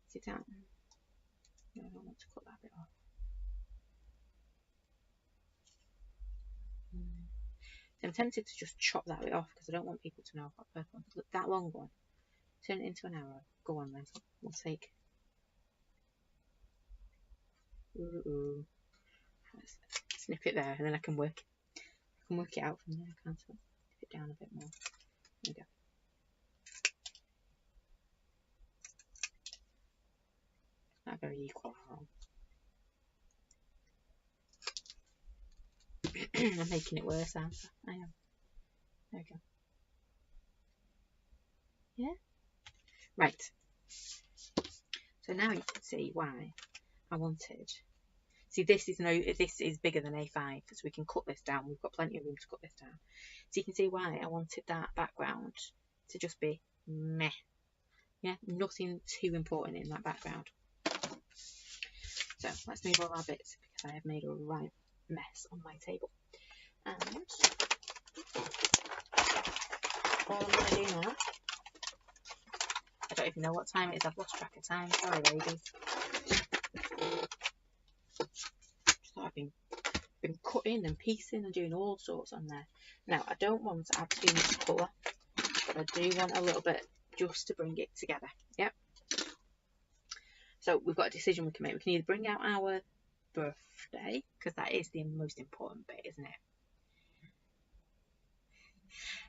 Sit down. No, I don't want to cut that bit off. So I'm tempted to just chop that bit off because I don't want people to know I've got purple. Look, that long one. Turn it into an arrow. Go on then. We'll take. Let's snip it there, and then I can work it out from there. Can't I? Snip it down a bit more. There we go. Not very equal. I'm making it worse, aren't I? I am. There we go. Yeah. Right. So now you can see why I wanted. See, this is bigger than A5, so we can cut this down. We've got plenty of room to cut this down. So you can see why I wanted that background to just be meh. Yeah, nothing too important in that background. So let's move all our bits because I have made a right mess on my table. And all I'm going to do now, I don't even know what time it is. I've lost track of time. Sorry, ladies. Just thought I've been cutting and piecing and doing all sorts on there. Now, I don't want to add too much colour, but I do want a little bit just to bring it together. Yep. So we've got a decision we can make. We can either bring out our birthday, because that is the most important bit, isn't it?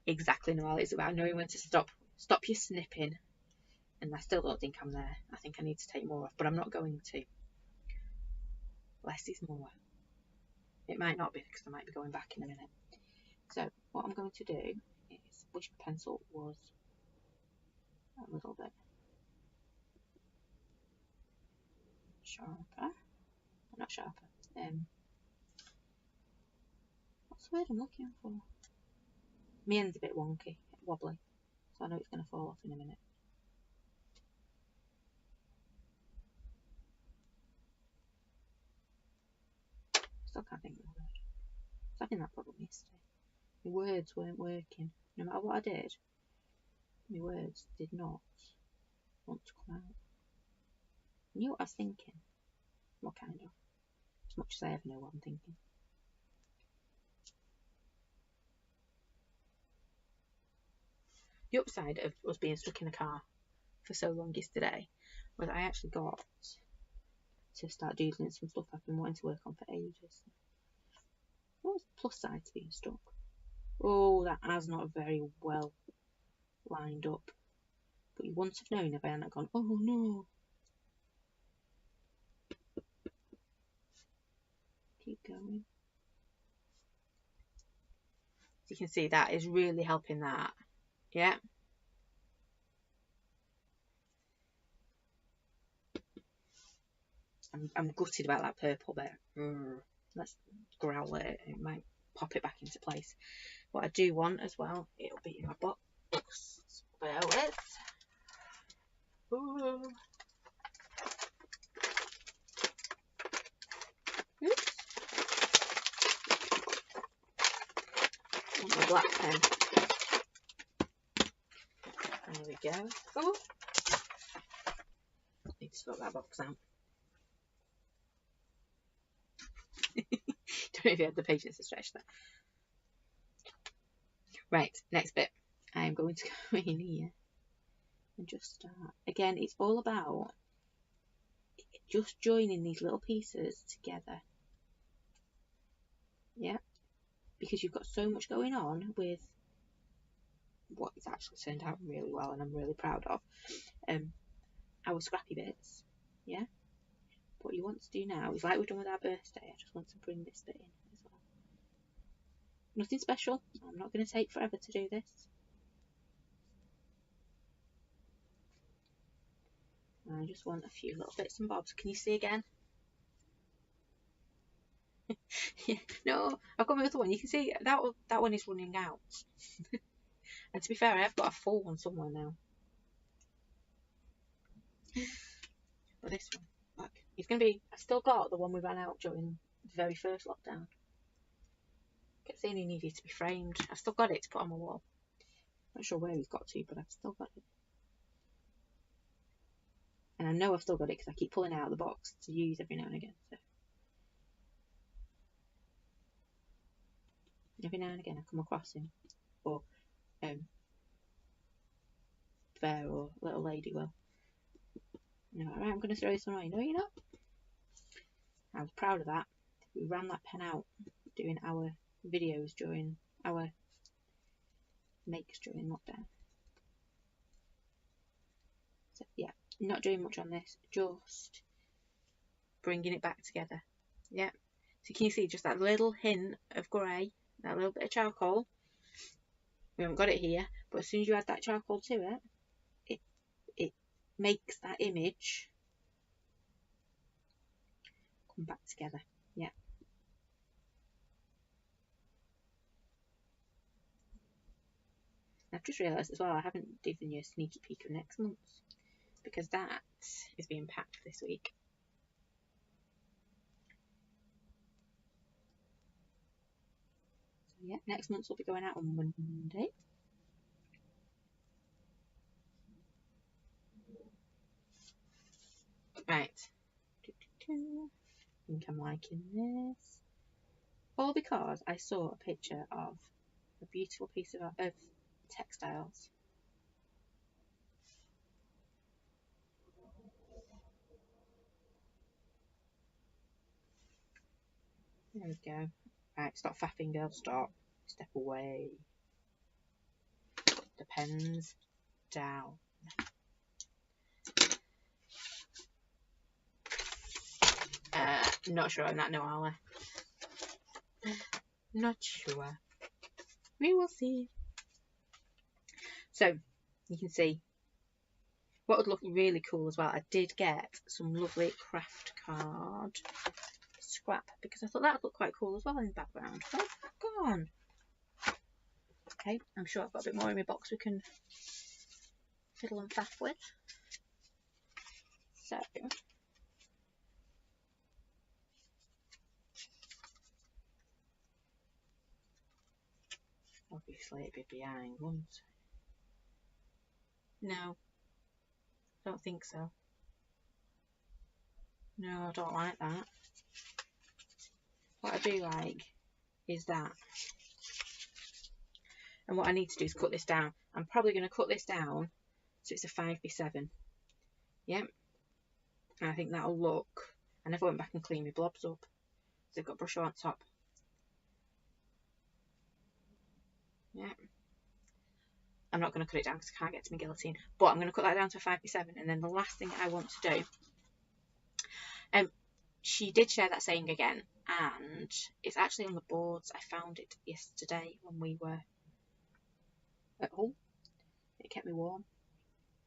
Exactly, Noelle. It's about knowing when to stop your snipping. And I still don't think I'm there. I think I need to take more off, but I'm not going to. Less is more. It might not be because I might be going back in a minute. So what I'm going to do is, which pencil was a little bit sharper? Not sharper. What's the word I'm looking for? My end's a bit wonky, wobbly, so I know it's going to fall off in a minute. Still can't think of the word. I was having that problem yesterday. My words weren't working. No matter what I did, my words did not want to come out. I knew what I was thinking. What kind of? As much as I ever know what I'm thinking. The upside of us being stuck in the car for so long yesterday was I actually got to start doodling some stuff I've been wanting to work on for ages. What was the plus side to being stuck? Oh, that has not very well lined up. But you wouldn't have known if I hadn't gone, oh no. Keep going. So you can see that is really helping that. Yeah. I'm gutted about that purple bit. Let's growl it. It might pop it back into place. What I do want as well, it'll be in my box. Bear with. Ooh. Oops. My black pen. There we go. Oh. Need to sort that box out. Don't know if you had the patience to stretch that. Right, next bit. I'm going to go in here and just start. Again, it's all about just joining these little pieces together. Yeah, because you've got so much going on with what it's actually turned out really well, and I'm really proud of. Our scrappy bits, yeah. What you want to do now is like we've done with our birthday. I just want to bring this bit in as well. Nothing special. I'm not going to take forever to do this. I just want a few little bits and bobs. Can you see again? Yeah, no, I've got my other one. You can see that one is running out. And to be fair, I have got a full one somewhere now. But this one, look, it's going to be. I've still got the one we ran out during the very first lockdown. I kept saying he needed to be framed. I've still got it to put on my wall. Not sure where he's got to, but I've still got it. And I know I've still got it because I keep pulling it out of the box to use every now and again. So. Every now and again I come across him, or Bear or Little Lady will. No, alright, I'm going to throw this one away. No, you're not. I was proud of that. We ran that pen out doing our videos during our makes during lockdown. So yeah, not doing much on this, just bringing it back together. Yeah. So can you see just that little hint of grey, that little bit of charcoal? We haven't got it here, but as soon as you add that charcoal to it, it makes that image come back together. Yeah. I've just realised as well I haven't given you a sneaky peek of next month's, because that is being packed this week. So yeah, next month's will be going out on Monday. Right. I think I'm liking this. All because I saw a picture of a beautiful piece of textiles. There we go. Right, stop faffing, girl, stop. Step away. The pen's down. Not sure on that, no, Ali. Not sure. We will see. So, you can see what would look really cool as well. I did get some lovely craft card scrap because I thought that would look quite cool as well in the background. Where's that gone? Okay, I'm sure I've got a bit more in my box we can fiddle and faff with. So, obviously it'd be behind, wouldn't it? No, don't think so. No, I don't like that. What I do like is that. And what I need to do is cut this down. I'm probably going to cut this down so it's a 5x7. Yep. And I think that'll look. I never went back and cleaned my blobs up. So I've got brush on top. Yep. I'm not going to cut it down because I can't get to my guillotine. But I'm going to cut that down to a 5x7. And then the last thing I want to do. She did share that saying again. And it's actually on the boards. I found it yesterday when we were at home. It kept me warm.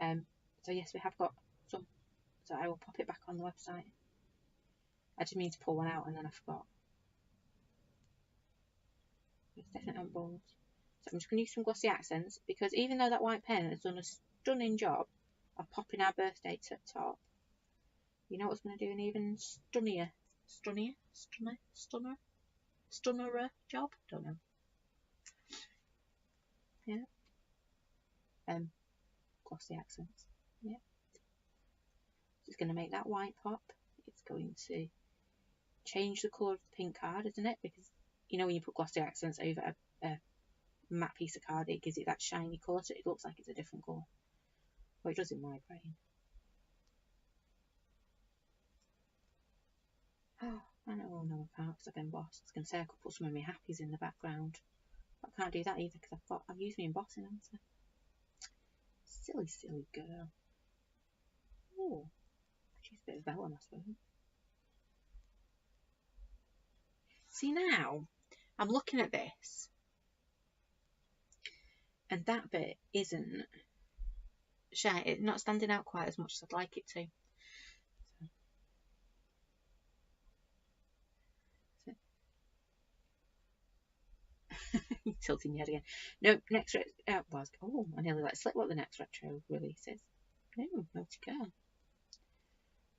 So yes, we have got some. So I will pop it back on the website. I just need to pull one out and then I forgot. It's definitely on boards. So I'm just going to use some glossy accents because even though that white pen has done a stunning job of popping our birthday to the top, you know what's going to do an even stunnerer job? Don't know. Yeah. Glossy accents. Yeah. It's going to make that white pop. It's going to change the colour of the pink card, isn't it? Because you know when you put glossy accents over a matte piece of card, it gives it that shiny colour, so it looks like it's a different colour. Well, it does in my brain. Oh, I know, no, I can't because I've embossed. I was going to say I could put some of my happies in the background, but I can't do that either because I've used my embossing, haven't I? Silly, silly girl. Oh, she's a bit of vellum, I suppose. See now, I'm looking at this, and that bit isn't shiny. It's not standing out quite as much as I'd like it to. Tilting your head again. No, next oh, I nearly let slip what the next retro release is. No, Naughty Girl.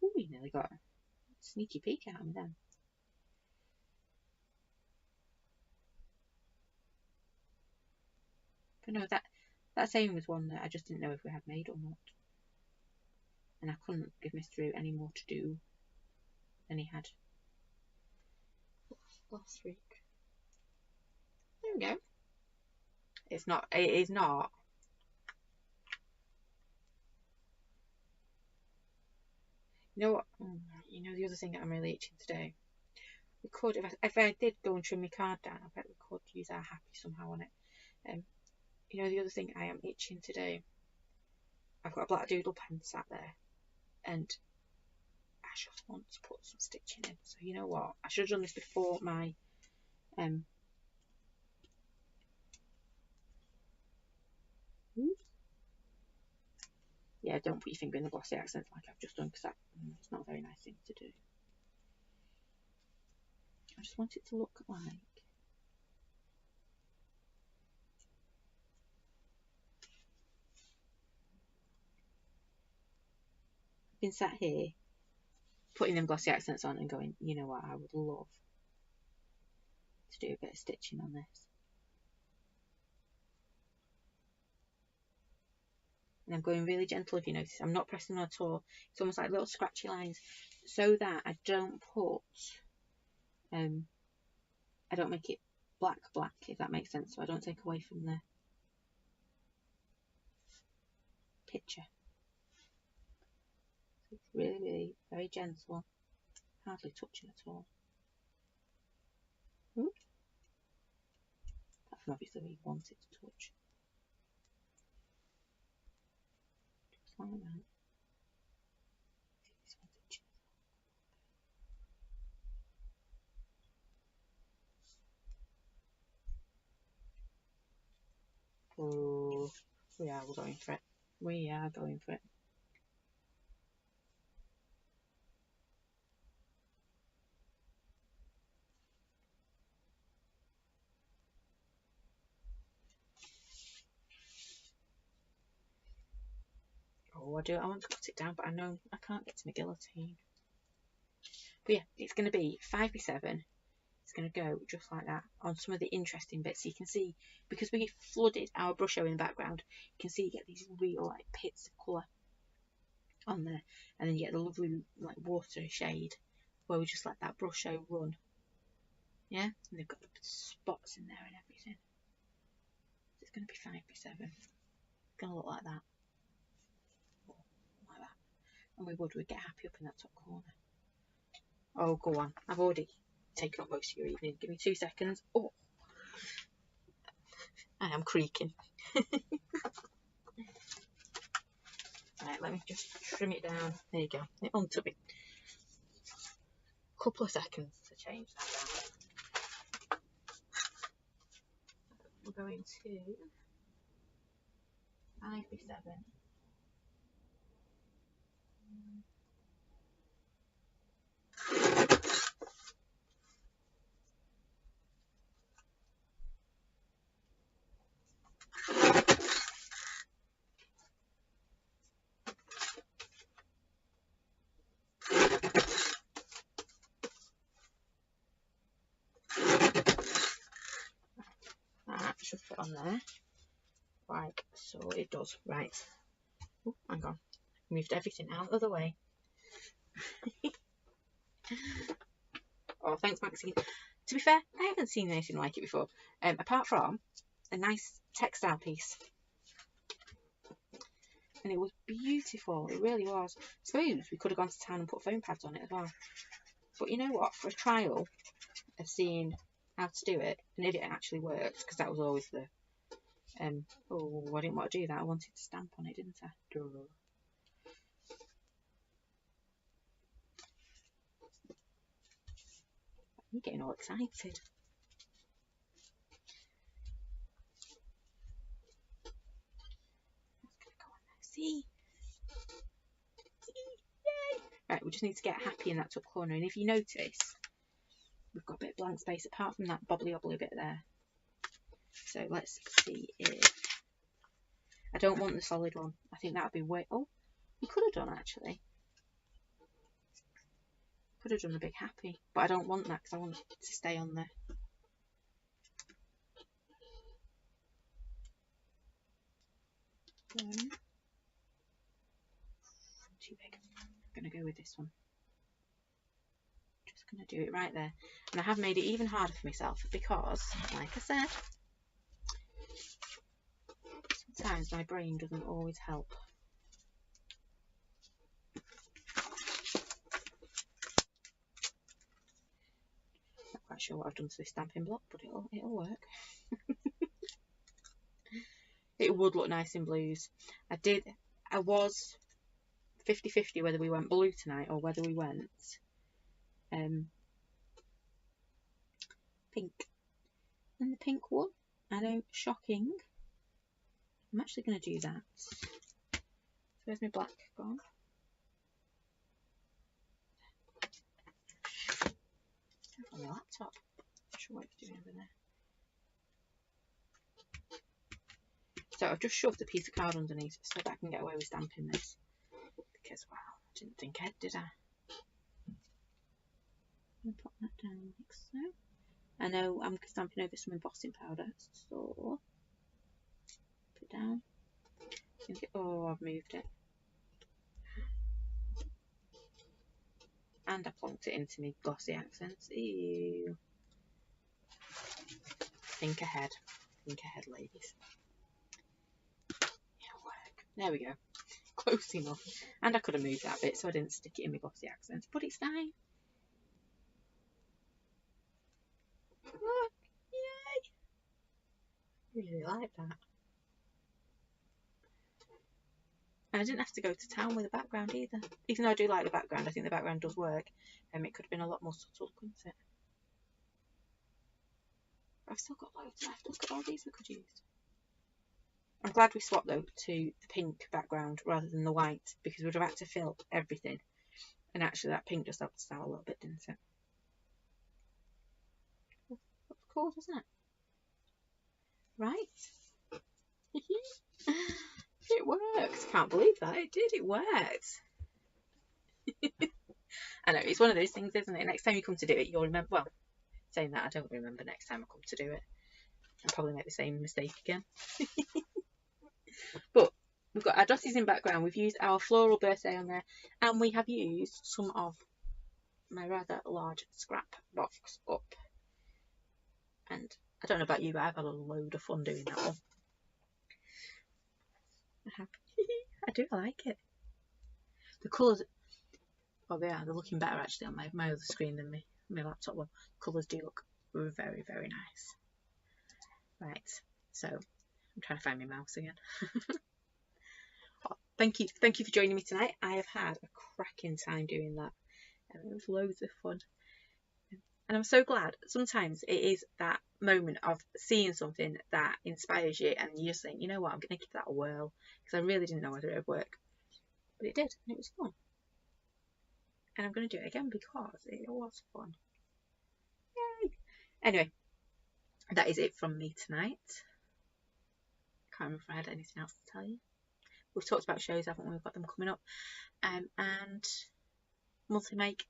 Oh, you nearly got a sneaky peek out of me then. But no, that same was one that I just didn't know if we had made or not. And I couldn't give Mr. Root any more to do than he had last week. There we go. It's not, it is not. You know what? You know the other thing that I'm really itching to do? We could, if I did go and trim my card down, I bet we could use our happy somehow on it. You know the other thing I am itching to do? I've got a black doodle pen sat there, and I just want to put some stitching in. So you know what? I should have done this before my Yeah, don't put your finger in the glossy accents like I've just done, because it's not a very nice thing to do. I just want it to look like I've been sat here putting them glossy accents on and going, you know what, I would love to do a bit of stitching on this. And I'm going really gentle, if you notice. I'm not pressing on at all. It's almost like little scratchy lines, so that I don't put, I don't make it black, if that makes sense. So I don't take away from the picture. So it's really, really very gentle, hardly touching at all. Ooh. Apart from obviously we want it to touch. Just like that. Oh, we are going for it. We are going for it. Oh, I want to cut it down, but I know I can't get to my guillotine. But yeah, it's going to be 5x7. It's going to go just like that on some of the interesting bits. So you can see, because we flooded our brusho in the background, you can see you get these real like pits of colour on there, and then you get the lovely like water shade where we just let that brusho run. Yeah, and they've got the spots in there and everything. So it's going to be 5x7. It's going to look like that. Like that. And we'd get happy up in that top corner. Oh, go on. I've already taken up most of your evening. Give me 2 seconds. Oh, I am creaking. Right, let me just trim it down. There you go. It only took me a couple of seconds to change that down. We're going to 5x7. That should fit on there, like so it does. Right. Oh, hang on. Moved everything out of the way. Oh, thanks, Maxine. To be fair, I haven't seen anything like it before, apart from a nice textile piece. And it was beautiful. It really was. I suppose we could have gone to town and put foam pads on it as well. But you know what? For a trial of seeing how to do it, and if it actually worked, because that was always the oh, I didn't want to do that. I wanted to stamp on it, didn't I? Duh. I'm getting all excited. That's gonna go on there. See? Yay! Right, we just need to get happy in that top corner. And if you notice, we've got a bit of blank space apart from that bobbly obbly bit there. So let's see if I don't want the solid one. I think that would be way. Oh, we could have done actually. Could have done the big happy, but I don't want that because I want it to stay on there. Too big. I'm going to go with this one. Just going to do it right there. And I have made it even harder for myself because, like I said, sometimes my brain doesn't always help. Not quite sure what I've done to this stamping block, but it'll work. It would look nice in blues. I was 50-50 whether we went blue tonight or whether we went pink. And the pink one, I know, shocking. I'm actually going to do that. where's my black gone? On my laptop. Not sure what it's doing over there. So I've just shoved a piece of card underneath so that I can get away with stamping this. Because, well, I didn't think ahead, did I? I'm going to pop that down like so. I know I'm stamping over some embossing powder, so put it down. Oh, I've moved it. And I plonked it into me glossy accents. Ew. Think ahead. Think ahead, ladies. It'll work. There we go. Close enough. And I could have moved that bit so I didn't stick it in my glossy accents, but it's fine. Look. Yay. I really like that. And I didn't have to go to town with the background either. Even though I do like the background, I think the background does work. It could have been a lot more subtle, couldn't it? I've still got loads left. Look at all these we could use. I'm glad we swapped though to the pink background rather than the white, because we'd have had to fill everything. And actually that pink just helped us out a little bit, didn't it? That's cool, isn't it? Right. It worked. Can't believe that. It did. It worked. I know, it's one of those things, isn't it? Next time you come to do it, you'll remember. Well, saying that, I don't remember next time I come to do it. I'll probably make the same mistake again. But we've got our dotties in background. We've used our floral birthday on there. And we have used some of my rather large scrap box up. And I don't know about you, but I've had a load of fun doing that one. I do, I like it. The colours, well, they're looking better actually on my other screen than my laptop one. Colours do look very, very nice. Right, so I'm trying to find my mouse again. Oh, thank you for joining me tonight. I have had a cracking time doing that. It was loads of fun. And I'm so glad. Sometimes it is that moment of seeing something that inspires you and you just think, you know what, I'm going to give that a whirl. Because I really didn't know whether it would work. But it did, and it was fun. And I'm going to do it again because it was fun. Yay! Anyway, that is it from me tonight. Can't remember if I had anything else to tell you. We've talked about shows, haven't we? We've got them coming up. And monthly make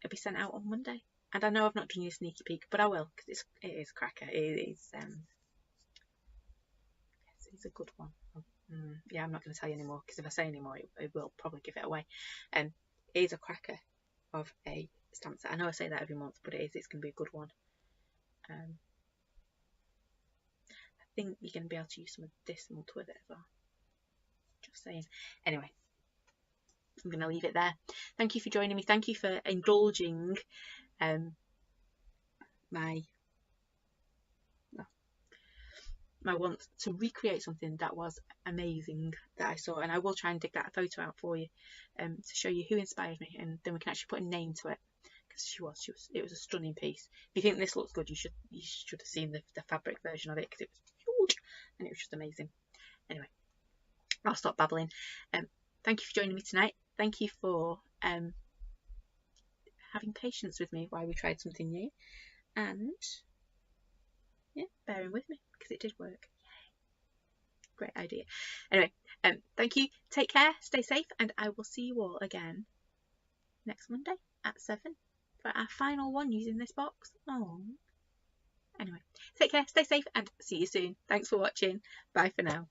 it'll be sent out on Monday. And I know I've not done you a sneaky peek, but I will, because it is cracker. It is yes, it's a good one. Yeah, I'm not going to tell you anymore, because if I say anymore, it will probably give it away. It is a cracker of a stamp set. I know I say that every month, but it is. It's going to be a good one. I think you're going to be able to use some of this month with it as well. Just saying. Anyway, I'm going to leave it there. Thank you for joining me. Thank you for indulging my want to recreate something that was amazing that I saw, and I will try and dig that photo out for you to show you who inspired me, and then we can actually put a name to it, because it was a stunning piece. If you think this looks good, you should have seen the fabric version of it, because it was huge and it was just amazing. Anyway, I'll stop babbling. Thank you for joining me tonight. Thank you for having patience with me while we tried something new, and yeah, bearing with me, because it did work. Yay. Great idea. Anyway, thank you. Take care. Stay safe, and I will see you all again next Monday at 7 for our final one using this box. Oh. Anyway, take care. Stay safe, and see you soon. Thanks for watching. Bye for now.